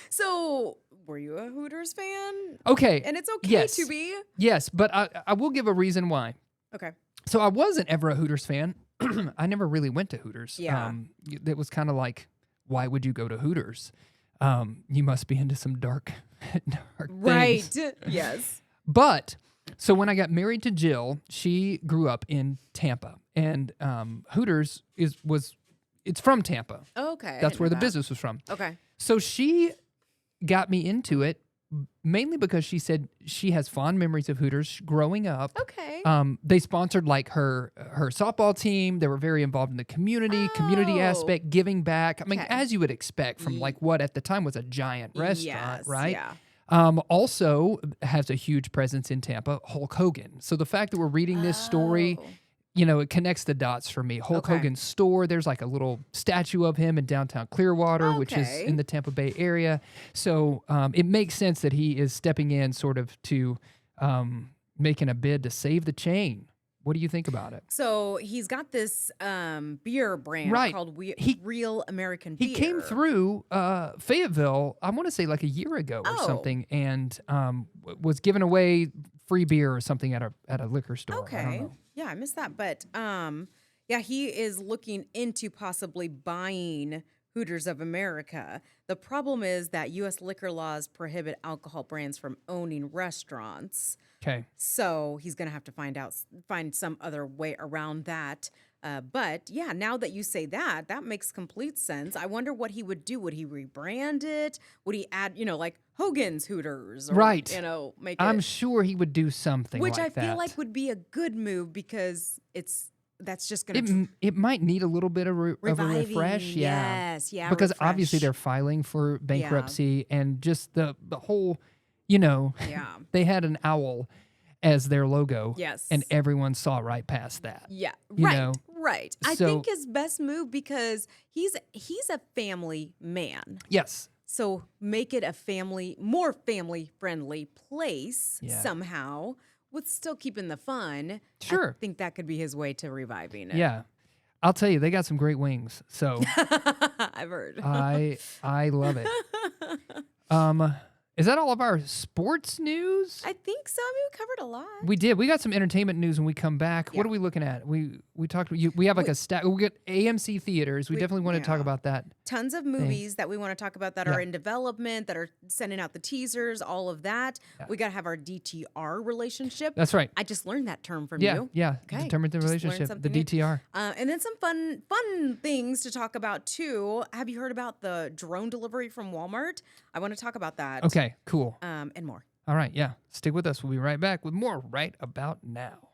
So, were you a Hooters fan? Okay. And it's okay to be? Yes, but I will give a reason why. Okay. So I wasn't ever a Hooters fan. I never really went to Hooters. Yeah. It was kind of like, why would you go to Hooters? You must be into some dark right. things. Yes. But so when I got married to Jill, she grew up in Tampa, and Hooters it's from Tampa. Okay. That's where the business was from. Okay. So she got me into it mainly because she said she has fond memories of Hooters growing up. Okay. They sponsored like her softball team. They were very involved in the community aspect, giving back. I mean, as you would expect from like what at the time was a giant restaurant, right? Yeah. Also has a huge presence in Tampa, Hulk Hogan. So the fact that we're reading this story, Oh, it connects the dots for me. Hulk okay. Hogan's store, there's like a little statue of him in downtown Clearwater, which is in Okay. the Tampa Bay area. So it makes sense that he is stepping in sort of to making a bid to save the chain. What do you think about it? So he's got this beer brand Right. called He Real American he came Beer. through Fayetteville, I want to say like a year ago or Oh, something, and was giving away free beer or something at a liquor store. I don't okay. know. Yeah, I missed that. But yeah, he is looking into possibly buying Hooters of America. The problem is that U.S. liquor laws prohibit alcohol brands from owning restaurants. Okay. So he's gonna have to find some other way around that. But yeah, now that you say that, that makes complete sense. I wonder what he would do. Would he rebrand it? Would he add, like Hogan's Hooters, or Right. make I'm it, sure he would do something which I like feel that. like would be a good move because that's just gonna It might need a little bit of a reviving. refresh, yeah. Yes, yeah, Because obviously refresh. they're filing for Yeah, bankruptcy and just the whole, you know, yeah, they had an owl as their logo yes. and everyone saw right past that. Yeah, You right, know? right. I So think his best move because he's a family man. yes. So make it more family friendly place Yeah. somehow with still keeping the fun. I Sure. think that could be his way to reviving it. Yeah. I'll tell you, they got some great wings. So I've heard. I love it. Is that all of our sports news? I think so. I mean, we covered a lot. We did. We got some entertainment news when we come back. Yeah. What are we looking at? We talked. We have like a stack. We got AMC theaters. We definitely want to talk yeah. about that. Tons of movies that we want to talk about that Yeah. are in development, that are sending out the teasers, all of that. Yeah. We got to have our DTR relationship. That's right. I just learned that term from Yeah, you. yeah. Okay. Determine the Just learned relationship. The something new. DTR. And then some fun things to talk about too. Have you heard about the drone delivery from Walmart? I want to talk about that. Okay. Cool. And more. All right. Yeah. Stick with us. We'll be right back with more right about now.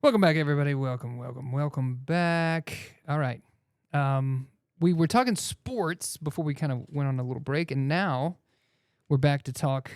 Welcome back, everybody. Welcome back. All right. We were talking sports before we kind of went on a little break, and now we're back to talk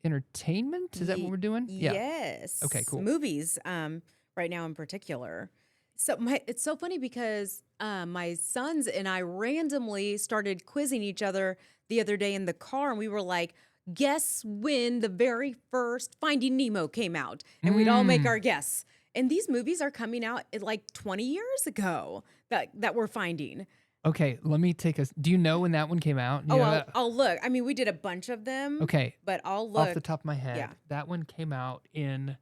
entertainment. Is that what we're doing? Yeah. Yes. Okay, cool. Movies, right now in particular. So it's so funny because my sons and I randomly started quizzing each other the other day in the car, and we were like, guess when the very first Finding Nemo came out? And we'd all make our guess. And these movies are coming out like 20 years ago that we're finding. Okay, let me take a. Do you know when that one came out? I'll look. I mean, we did a bunch of them. Okay. But I'll look. Off the top of my head, Yeah. that one came out in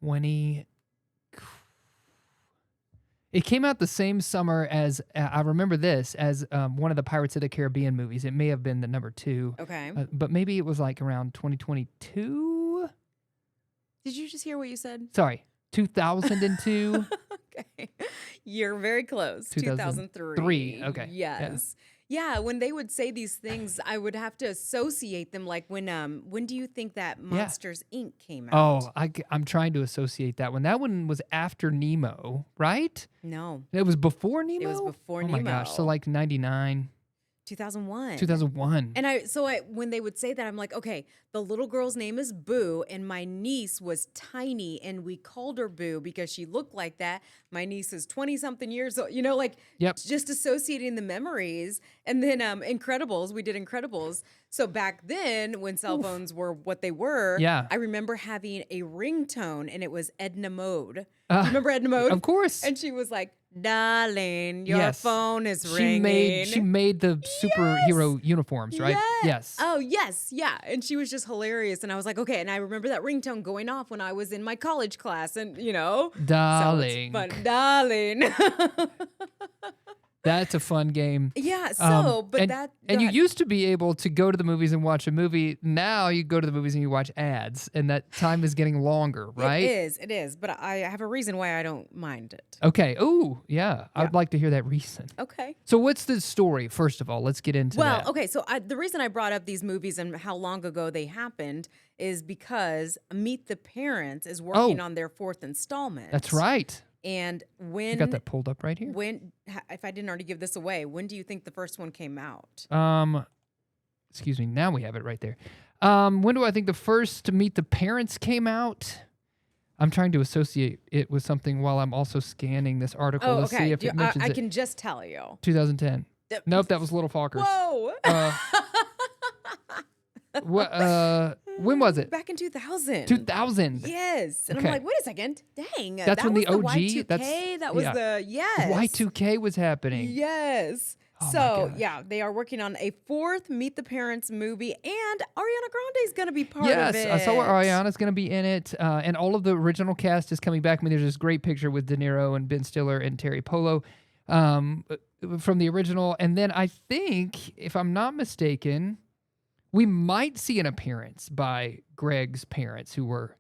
20. It came out the same summer as, I remember this, as one of the Pirates of the Caribbean movies. It may have been the number 2. Okay. But maybe it was like around 2022. Did you just hear what you said? Sorry, 2002. Okay. You're very close. 2003. Okay. Yes. Yeah, when they would say these things, I would have to associate them. Like when do you think that Monsters Inc. came out? Oh, I'm trying to associate that one. That one was after Nemo, right? No. It was before Nemo? It was before Nemo. Oh my gosh, so like 99. 2001. 2001. And when they would say that, I'm like, okay, the little girl's name is Boo, and my niece was tiny, and we called her Boo because she looked like that. My niece is 20-something years old, like just associating the memories. And then Incredibles, we did Incredibles. So back then, when cell phones were what they were, I remember having a ringtone, and it was Edna Mode. Do you remember Edna Mode? Of course. And she was like, darling, your phone is ringing. She made the superhero uniforms, right? Yes. Oh, yes. Yeah. And she was just hilarious. And I was like, okay. And I remember that ringtone going off when I was in my college class. And, darling. So darling. That's a fun game. Yeah. And you used to be able to go to the movies and watch a movie. Now you go to the movies and you watch ads, and that time is getting longer, right? It is. But I have a reason why I don't mind it. Okay. Oh, yeah. I'd like to hear that reason. Okay. So what's the story? First of all, let's get into that. Okay. So the reason I brought up these movies and how long ago they happened is because Meet the Parents is working on their 4th installment. That's right. And I got that pulled up right here. If I didn't already give this away, when do you think the first one came out? Excuse me. Now we have it right there. When do I think the first Meet the Parents came out? I'm trying to associate it with something while I'm also scanning this article to see if it mentions I can just tell you. 2010. Nope, that was Little Fockers. Whoa. When was it? Back in 2000. 2000. Yes. And I'm like, wait a second. Dang. That's when the OG. Y2K. That was yes. Y2K was happening. Yes. So, they are working on a 4th Meet the Parents movie, and Ariana Grande is going to be part of it. Yes, I saw where Ariana's going to be in it, and all of the original cast is coming back. I mean, there's this great picture with De Niro and Ben Stiller and Terry Polo from the original. And then I think, if I'm not mistaken, we might see an appearance by Greg's parents, who were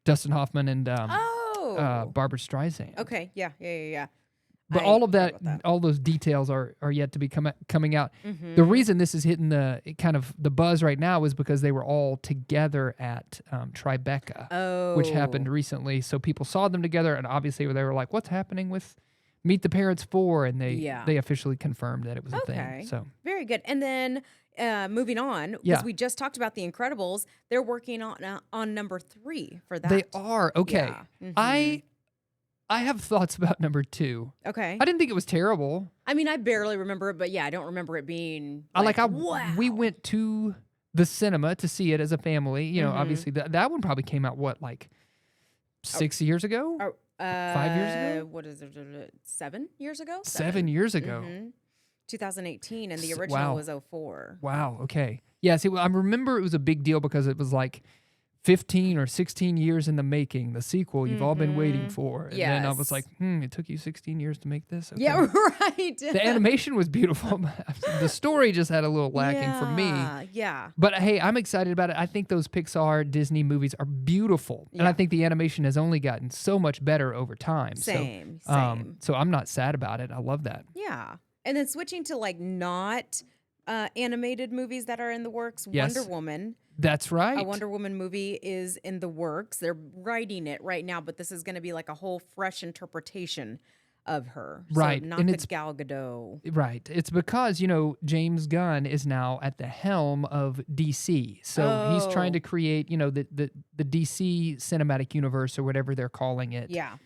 Dustin Hoffman and Barbara Streisand. Okay, yeah. But all of that, all those details are yet to be coming out. Mm-hmm. The reason this is hitting the kind of the buzz right now is because they were all together at Tribeca, which happened recently. So people saw them together, and obviously they were like, "What's happening with Meet the Parents 4?" And they officially confirmed that it was a thing. So very good. And then moving on, because we just talked about The Incredibles, they're working on number 3 for that. They are okay. Yeah. Mm-hmm. I have thoughts about number 2. Okay. I didn't think it was terrible. I mean, I barely remember it, but I don't remember it being wow. We went to the cinema to see it as a family. You know, obviously that one probably came out 6 years ago? 5 years ago? What is it? 7 years ago? 7 years ago. Mm-hmm. 2018, and the original was 2004. Wow. Okay. Yeah. See, I remember it was a big deal because it was like 15 or 16 years in the making, the sequel you've all been waiting for. And then I was like, it took you 16 years to make this? Okay. Yeah, right. The animation was beautiful. The story just had a little lacking for me. Yeah. But hey, I'm excited about it. I think those Pixar, Disney movies are beautiful. Yeah. And I think the animation has only gotten so much better over time. Same. So I'm not sad about it. I love that. Yeah. And then switching to not animated movies that are in the works. Yes. Wonder Woman. That's right. A Wonder Woman movie is in the works. They're writing it right now, but this is going to be like a whole fresh interpretation of her. Right. So not And the it's Gal Gadot. Right. It's because, James Gunn is now at the helm of DC. So he's trying to create, the DC cinematic universe or whatever they're calling it. Yeah.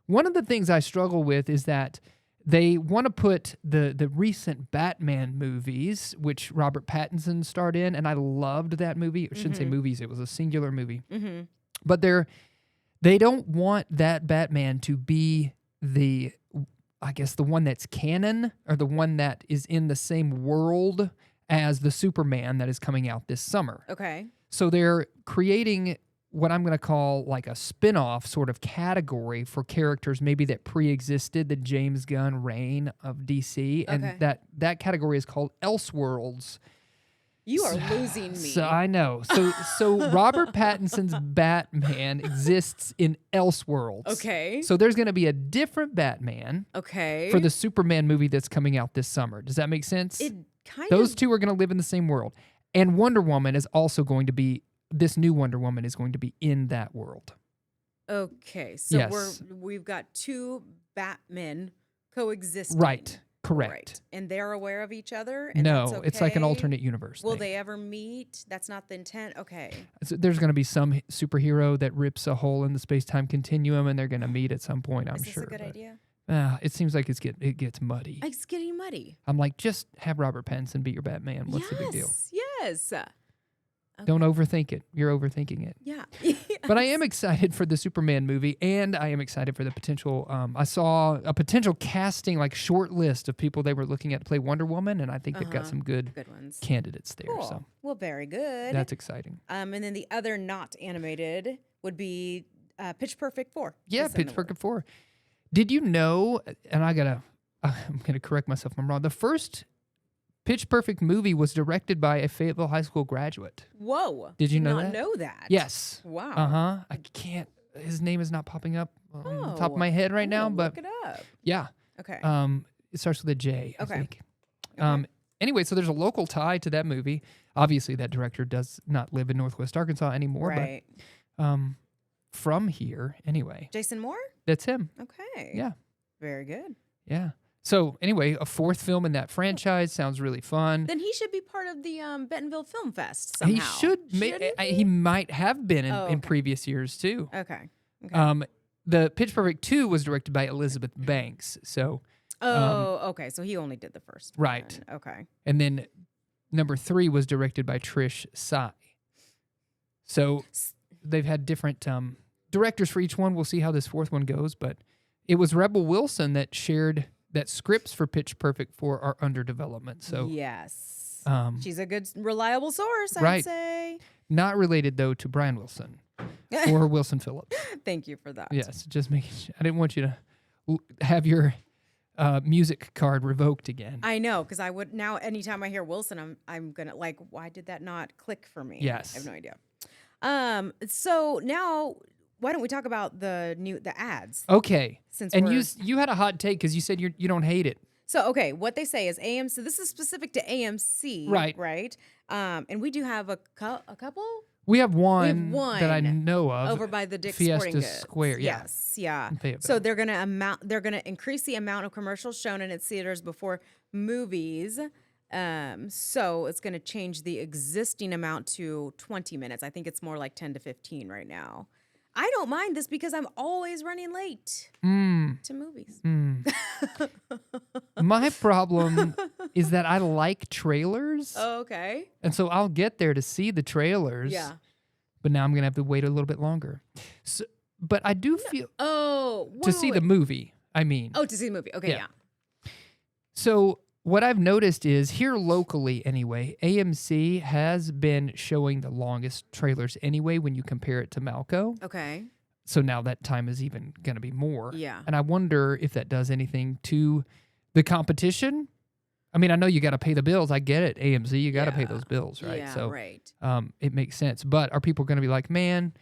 One of the things I struggle with is that they want to put the recent Batman movies, which Robert Pattinson starred in, and I loved that movie. I shouldn't say movies, it was a singular movie. But they don't want that Batman to be the one that's canon or the one that is in the same world as the Superman that is coming out this summer. Okay. So they're creating what I'm going to call like a spin-off sort of category for characters maybe that pre-existed the James Gunn reign of DC. And that category is called Elseworlds. You are losing me. So I know. So Robert Pattinson's Batman exists in Elseworlds. Okay. So there's going to be a different Batman. Okay. For the Superman movie that's coming out this summer. Does that make sense? It kind Those two are going to live in the same world. And Wonder Woman is also going to be, this new Wonder Woman is going to be in that world. Okay. So Yes. we've got two Batmen coexisting. Right. Correct. Right. And they're aware of each other? And No, that's it's like an okay? alternate universe Will thing. they ever meet? That's not the intent? Okay. So there's going to be some superhero that rips a hole in the space-time continuum, and they're going to meet at some point, I'm Is this sure. a good but, idea? it seems like it gets muddy. It's getting muddy. I'm like, just have Robert Pattinson be your Batman. What's the big deal? Yes. Don't overthink it. You're overthinking it. Yeah. But I am excited for the Superman movie, and I am excited for the potential. I saw a potential casting, like short list of people they were looking at to play Wonder Woman, and I think they've got some good ones. candidates there. Cool. So Well, very good. that's exciting. And then the other not animated would be Pitch Perfect 4. Yeah, is in Pitch the Perfect 4. Did you know? And I'm gonna correct myself if I'm wrong. The first Pitch Perfect movie was directed by a Fayetteville High School graduate. Whoa. Did you know not that? know that? Yes. Wow. I can't. His name is not popping up on the top of my head right now, but look it up. yeah. Okay. It starts with a J, I Okay. think. Anyway, so there's a local tie to that movie. Obviously, that director does not live in Northwest Arkansas anymore, right. but from here, anyway. Jason Moore? That's him. Okay. Yeah. Very good. Yeah. So anyway, a fourth film in that franchise sounds really fun. Then he should be part of the Bentonville Film Fest somehow. He should. He might have been in previous years too. Okay. The Pitch Perfect 2 was directed by Elizabeth Banks. So. Okay. So he only did the first one. Right. Okay. And then number 3 was directed by Trish Tsai. So they've had different directors for each one. We'll see how this fourth one goes. But it was Rebel Wilson that shared that scripts for Pitch Perfect 4 are under development. So yes. She's a good, reliable source, I'd Right. say. Not related, though, to Brian Wilson or Wilson Phillips. Thank you for that. Yes, just making sure. I didn't want you to have your music card revoked again. I know, because I would now, anytime I hear Wilson, I'm going to like, why did that not click for me? Yes. I have no idea. So now, why don't we talk about the ads? Okay. Since and we're- you had a hot take because you said you don't hate it. So, okay, what they say is AMC, this is specific to AMC, Right. Right? And we do have a couple We have one, one that I know of over by the Dick's Fiesta Sporting Goods. Square. Yeah. Yes, yeah. in Fayetteville. So they're gonna increase the amount of commercials shown in its theaters before movies. So it's gonna change the existing amount to 20 minutes. I think it's more like 10 to 15 right now. I don't mind this because I'm always running late to movies. My problem is that I like trailers, Oh, okay. and so I'll get there to see the trailers. Yeah. But now I'm gonna have to wait a little bit longer. So, but I do feel Oh, to see the movie. I mean, Oh, to see the movie. Okay, Yeah. yeah. So what I've noticed is here locally anyway, AMC has been showing the longest trailers anyway when you compare it to Malco. Okay. So now that time is even going to be more. Yeah. And I wonder if that does anything to the competition. I mean, I know you got to pay the bills. I get it. AMC, you got to pay Yeah. those bills, right? Yeah, So right. it makes sense. But are people going to be like, man,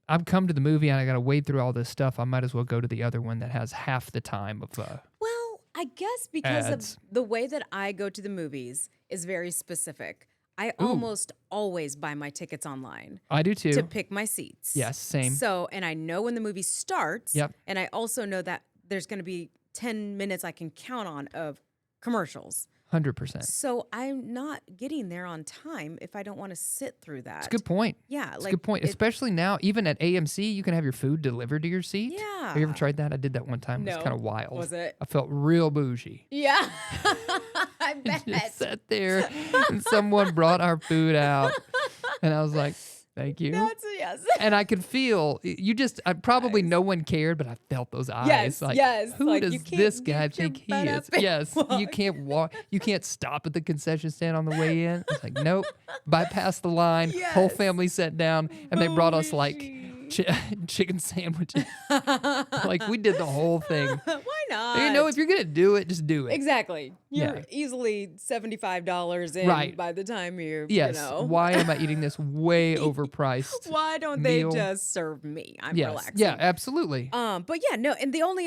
I've come to the movie and I got to wade through all this stuff. I might as well go to the other one that has half the time of Well, I guess because of the way that I go to the movies is very specific. I almost always buy my tickets online. I do too. To pick my seats. Yes, same. So, and I know when the movie starts. Yep. And I also know that there's going to be 10 minutes I can count on of commercials. 100%. So I'm not getting there on time if I don't want to sit through that. It's a good point. Yeah. It's a good point. Especially now, even at AMC, you can have your food delivered to your seat. Yeah. Have you ever tried that? I did that one time. No. It was kind of wild. Was it? I felt real bougie. Yeah. I bet. Just sat there and someone brought our food out. And I was like, thank you. Yes. And I could feel probably no one cared, but I felt those eyes. Yes, like, yes. who like, does this guy think he is? Yes. You can't walk. You can't stop at the concession stand on the way in. It's like, nope. Bypass the line. Yes. Whole family sat down and they brought us like chicken sandwiches. Like we did the whole thing. Why not? You know, if you're going to do it, just do it. Exactly. You're Yeah. easily $75 in Right. by the time Yes. you know. Why am I eating this way overpriced? Why don't meal? they just serve me? I'm Yes. relaxing. Yeah, absolutely. But yeah, no, and the only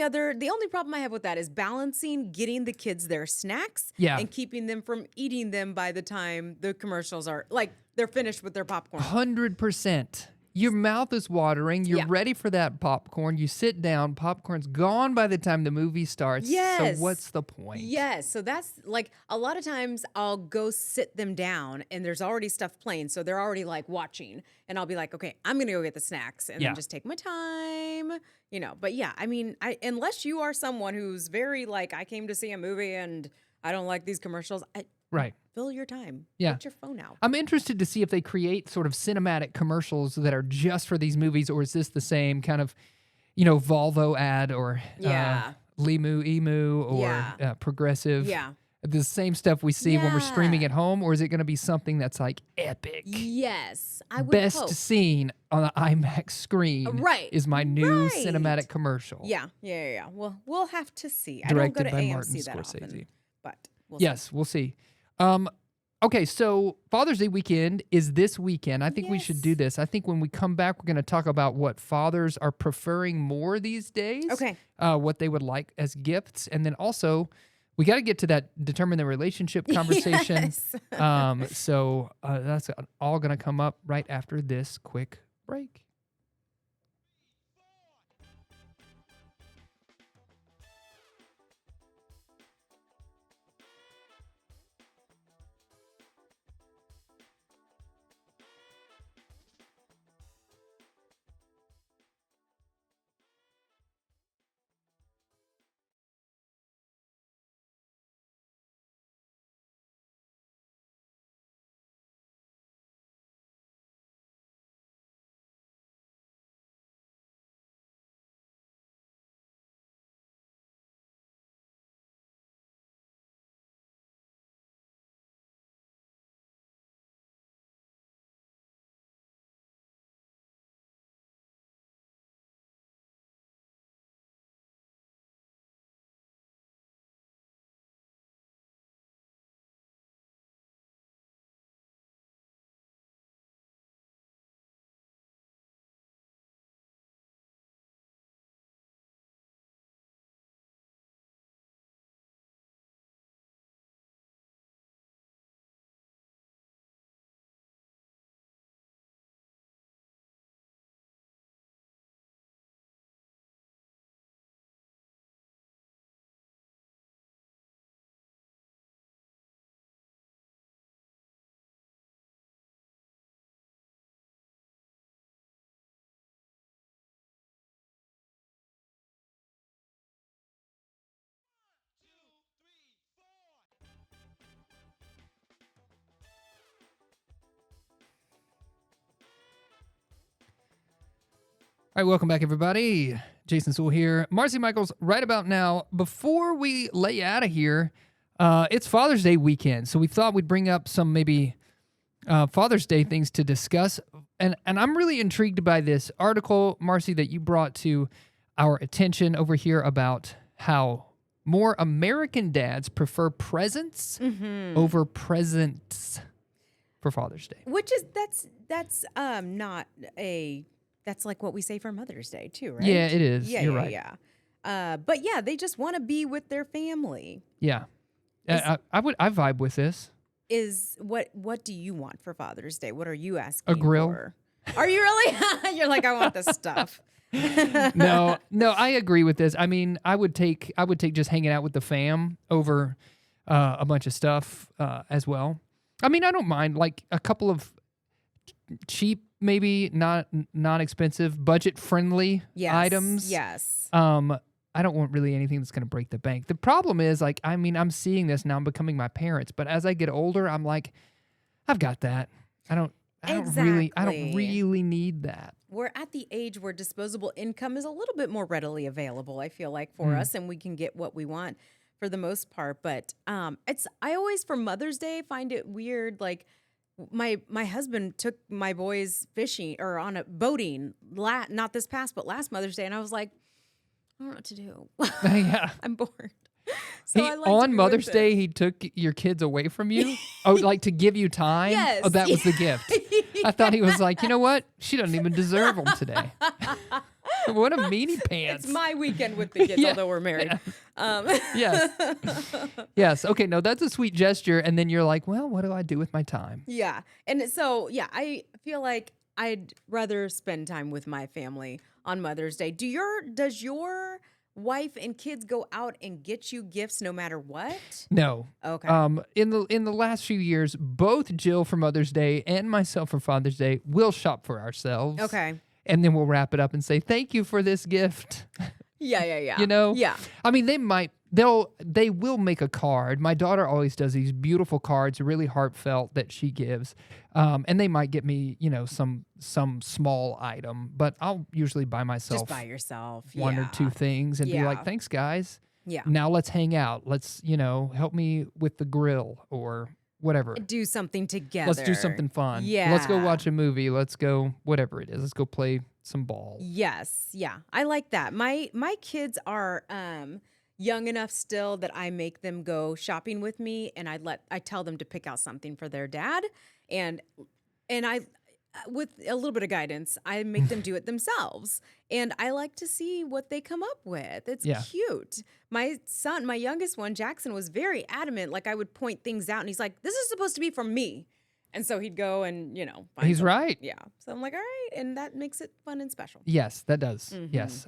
problem I have with that is balancing getting the kids their snacks and keeping them from eating them by the time the commercials are like they're finished with their popcorn. 100%. Your mouth is watering. You're ready for that popcorn. You sit down. Popcorn's gone by the time the movie starts. Yes. So what's the point? Yes. So that's like a lot of times I'll go sit them down and there's already stuff playing. So they're already like watching. And I'll be like, okay, I'm going to go get the snacks and then just take my time, you know. But yeah, I mean, unless you are someone who's very like, I came to see a movie and I don't like these commercials. Right. Fill your time. Yeah. Get your phone out. I'm interested to see if they create sort of cinematic commercials that are just for these movies, or is this the same kind of, Volvo ad or Limu, Emu, or Progressive? Yeah. The same stuff we see when we're streaming at home, or is it going to be something that's like epic? Yes, I would Best hope. scene on the IMAX screen is my new cinematic commercial. Yeah. Well, we'll have to see. Directed I don't go to by AMC Martin that Scorsese. often, but We'll see. Okay, so Father's Day weekend is this weekend. I think we should do this. I think when we come back, we're going to talk about what fathers are preferring more these days. Okay. What they would like as gifts. And then also, we got to get to that determine the relationship conversation. Yes. So that's all going to come up right after this quick break. All right, welcome back, everybody. Jason Sewell here. Marcy Michaels, right about now. Before we let you out of here, it's Father's Day weekend, so we thought we'd bring up some maybe Father's Day things to discuss. And I'm really intrigued by this article, Marcy, that you brought to our attention over here about how more American dads prefer presents over presents for Father's Day. Which is that's not a that's like what we say for Mother's Day too, right? Yeah, it is. Yeah, You're yeah, right. yeah. But yeah, they just want to be with their family. Yeah. I vibe with this. What do you want for Father's Day? What are you asking A grill. for? Are you really? You're like, I want this stuff. No, I agree with this. I mean, I would take just hanging out with the fam over a bunch of stuff as well. I mean, I don't mind like a couple of cheap, maybe not expensive, budget friendly items. Yes. I don't want really anything that's going to break the bank. The problem is, like, I mean, I'm seeing this now. I'm becoming my parents, but as I get older, I'm like, I've got that. I don't really need that. We're at the age where disposable income is a little bit more readily available, I feel like, for us, and we can get what we want for the most part. But I always, for Mother's Day, find it weird. Like, my husband took my boys fishing or on a boating, not this past, but last Mother's Day, and I was like, I don't know what to do. Yeah. I'm bored. So on Mother's Day, he took your kids away from you? Oh, like to give you time? Yes. Oh, that was the gift. I thought he was like, you know what? She doesn't even deserve them today. What a meanie pants. It's my weekend with the kids, although we're married. Yes. Yes. Okay, no, that's a sweet gesture. And then you're like, well, what do I do with my time? Yeah. And so, yeah, I feel like I'd rather spend time with my family on Mother's Day. Does your wife and kids go out and get you gifts no matter what? No. Okay. In the last few years, both Jill for Mother's Day and myself for Father's Day will shop for ourselves. Okay. And then we'll wrap it up and say, thank you for this gift. Yeah. You know? Yeah. I mean, they will make a card. My daughter always does these beautiful cards, really heartfelt, that she gives. And they might get me, some small item, but I'll usually buy myself Just buy yourself one or two things and be like, thanks guys. Yeah. Now let's hang out. Let's, help me with the grill or whatever. Do something together. Let's do something fun. Yeah. Let's go watch a movie. Let's go whatever it is. Let's go play some ball. Yes. Yeah. I like that. My kids are young enough still that I make them go shopping with me, and I tell them to pick out something for their dad, and I, with a little bit of guidance, I make them do it themselves. And I like to see what they come up with. It's cute. My son, my youngest one, Jackson, was very adamant. Like, I would point things out and he's like, this is supposed to be from me. And so he'd go and, find He's something. right. Yeah. So I'm like, all right. And that makes it fun and special. Yes, that does. Yes.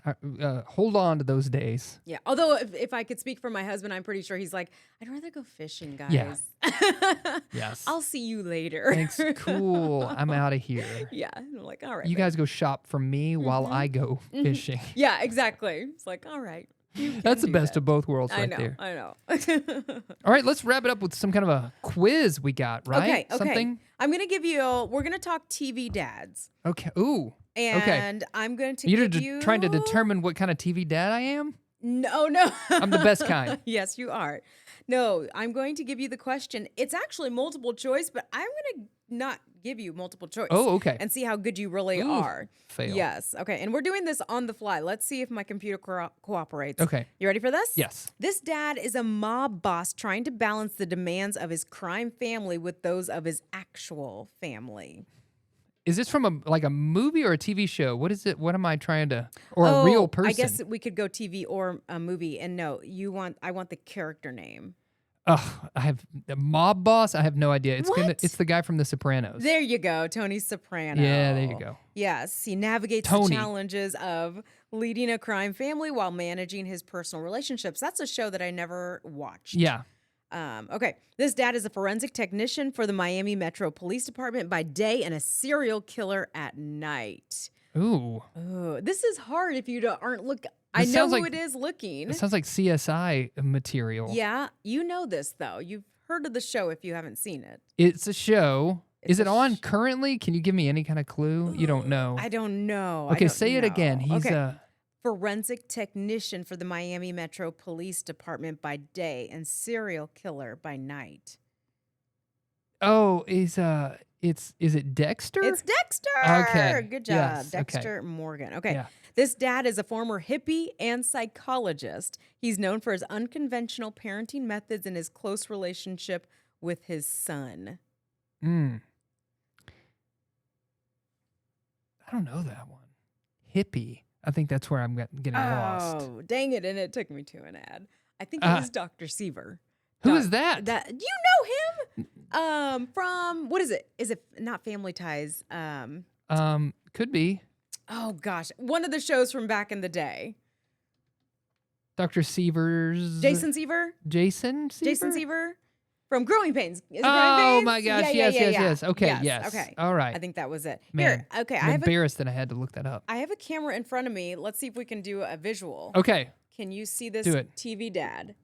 Hold on to those days. Yeah. Although if I could speak for my husband, I'm pretty sure he's like, I'd rather go fishing, guys. Yeah. Yes. I'll see you later. Thanks. Cool. I'm out of here. Yeah. And I'm like, all right. You guys go shop for me while I go fishing. Yeah, exactly. It's like, all right. That's the best of both worlds right there. I know. All right, let's wrap it up with some kind of a quiz we got, right? Okay. Something? I'm going to give you, we're going to talk TV dads. Okay. Ooh. And I'm going to You're give you. trying to determine what kind of TV dad I am? No. I'm the best kind. Yes, you are. No, I'm going to give you the question. It's actually multiple choice, but I'm going to not give you multiple choice. Oh, okay. And see how good you really are. Fail. Yes. Okay. And we're doing this on the fly. Let's see if my computer cooperates. Okay. You ready for this? Yes. This dad is a mob boss trying to balance the demands of his crime family with those of his actual family. Is this from a movie or a TV show? What is it? What am I trying to, or a real person? I guess we could go TV or a movie. And no, I want the character name. Oh, I have the mob boss. I have no idea. It's the guy from The Sopranos. There you go, Tony Soprano. Yeah, there you go. Yes, he navigates the challenges of leading a crime family while managing his personal relationships. That's a show that I never watched. Yeah. Okay. This dad is a forensic technician for the Miami Metro Police Department by day and a serial killer at night. Ooh. This is hard if you aren't looking. I know who it is looking. It sounds like CSI material. Yeah. You know this, though. You've heard of the show if you haven't seen it. It's a show. Is it on currently? Can you give me any kind of clue? You don't know. I don't know. Okay, say it again. He's a forensic technician for the Miami Metro Police Department by day and serial killer by night. Oh, is it Dexter? It's Dexter. Okay. Good job. Yes. Dexter Morgan. Okay. Yeah. This dad is a former hippie and psychologist. He's known for his unconventional parenting methods and his close relationship with his son. I don't know that one. Hippie. I think that's where I'm getting lost. Oh, dang it. And it took me to an ad. I think it was Dr. Seaver. Who is that? Do you know him? From, what is it? Is it not Family Ties? Could be. Oh, gosh. One of the shows from back in the day. Dr. Seaver's. Jason Seaver? Jason Seaver? Jason Seaver? From Growing Pains. Is it Growing Oh Pains? my gosh. Yeah, Yes. Okay. Yes. Okay. All right. I think that was it. Man, Here, okay. I'm embarrassed that I had to look that up. I have a camera in front of me. Let's see if we can do a visual. Okay. Can you see this Do it. TV dad?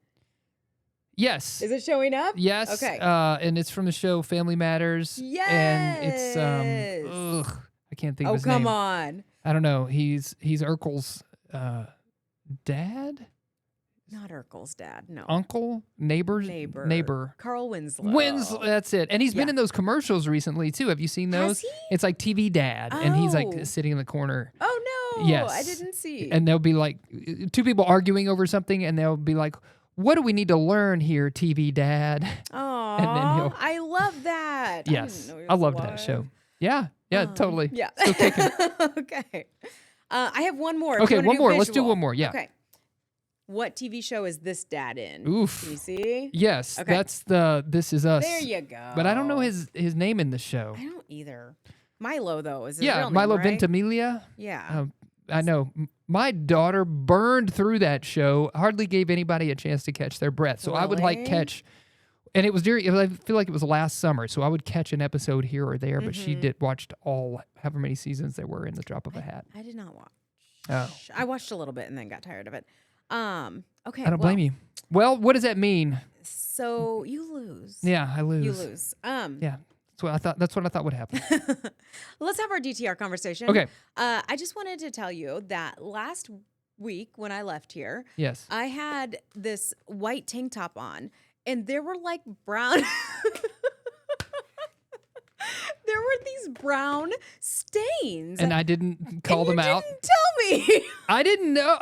Yes. Is it showing up? Yes. Okay. And it's from the show Family Matters. Yes. And it's I can't think of his name. Oh, come on. I don't know. He's Urkel's dad? Not Urkel's dad. No. Uncle? Neighbor. Carl Winslow. That's it. And he's been in those commercials recently too. Have you seen those? Has he? It's like TV Dad, and he's like Oh. sitting in the corner. Oh, no. Yes. I didn't see. And they'll be like two people arguing over something, and they'll be like, "What do we need to learn here, TV Dad?" Oh, he'll- I love that. Yes, I I loved that show. Yeah, totally. Yeah. Still kicking. Okay. I have one more. Okay, one more. Let's do visual. one more. Yeah. Okay. What TV show is this dad in? Oof. Can you see? Yes, Okay. that's the This Is Us. There you go. But I don't know his name in the show. I don't either. Milo, though, is his Yeah, real name, Milo right? Ventimiglia. Yeah. I know. My daughter burned through that show. Hardly gave anybody a chance to catch their breath. So I would like Really? catch, and it was I feel like it was last summer. So I would catch an episode here or there, but she watched all, however many seasons there were in the drop of a hat. I did not watch. Oh. I watched a little bit and then got tired of it. Okay. I don't blame you. Well, what does that mean? So you lose. Yeah, I lose. You lose. Yeah, that's what I thought. That's what I thought would happen. Let's have our DTR conversation. Okay. I just wanted to tell you that last week when I left here, Yes. I had this white tank top on, and there were like brown. There were these brown stains. And I didn't call and them you out. Didn't tell me. I didn't know.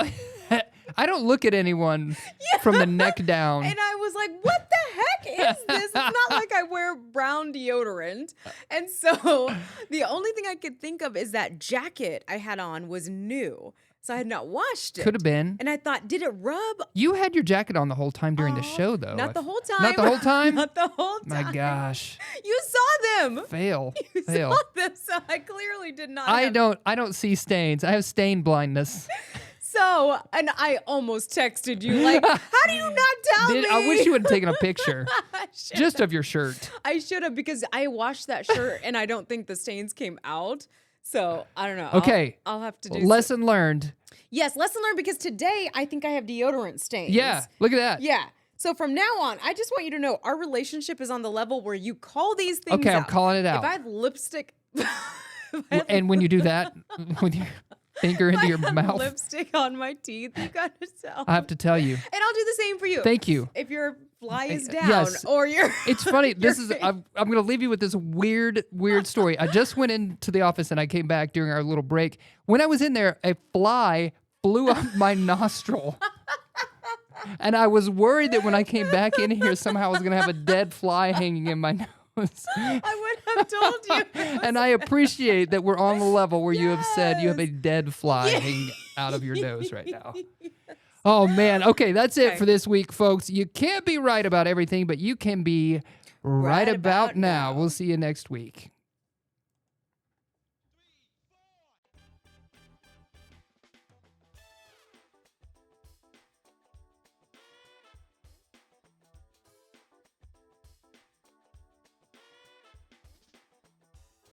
I don't look at anyone from the neck down. And I was like, what the heck is this? It's not like I wear brown deodorant. And so the only thing I could think of is that jacket I had on was new. So I had not washed it. Could have been. And I thought, did it rub? You had your jacket on the whole time during the show, though. Not the whole time. Not the whole time? Not the whole time. My gosh. You saw them. Fail. You Fail. saw them. So I clearly did not. I don't see stains. I have stain blindness. So, and I almost texted you like, how do you not tell me? I wish you would have taken a picture just of your shirt. I should have, because I washed that shirt and I don't think the stains came out. So I don't know. Okay. I'll have to do Lesson learned. Yes, lesson learned, because today I think I have deodorant stains. Yeah. Look at that. Yeah. So from now on, I just want you to know our relationship is on the level where you call these things Okay, I'm out. calling it out. If I have lipstick. And when you do that with your finger into your mouth, lipstick on my teeth, you gotta tell. I have to tell you. And I'll do the same for you. Thank you. If your fly is down, yes. or your It's funny. I'm going to leave you with this weird story. I just went into the office and I came back during our little break. When I was in there, a fly flew up my nostril. And I was worried that when I came back in here, somehow I was going to have a dead fly hanging in my nose. I would have told you. And I appreciate that we're on the level where you have said you have a dead fly hanging out of your nose right now. Oh, man. Okay, that's it for this week, folks. You can't be right about everything, but you can be right about now. We'll see you next week.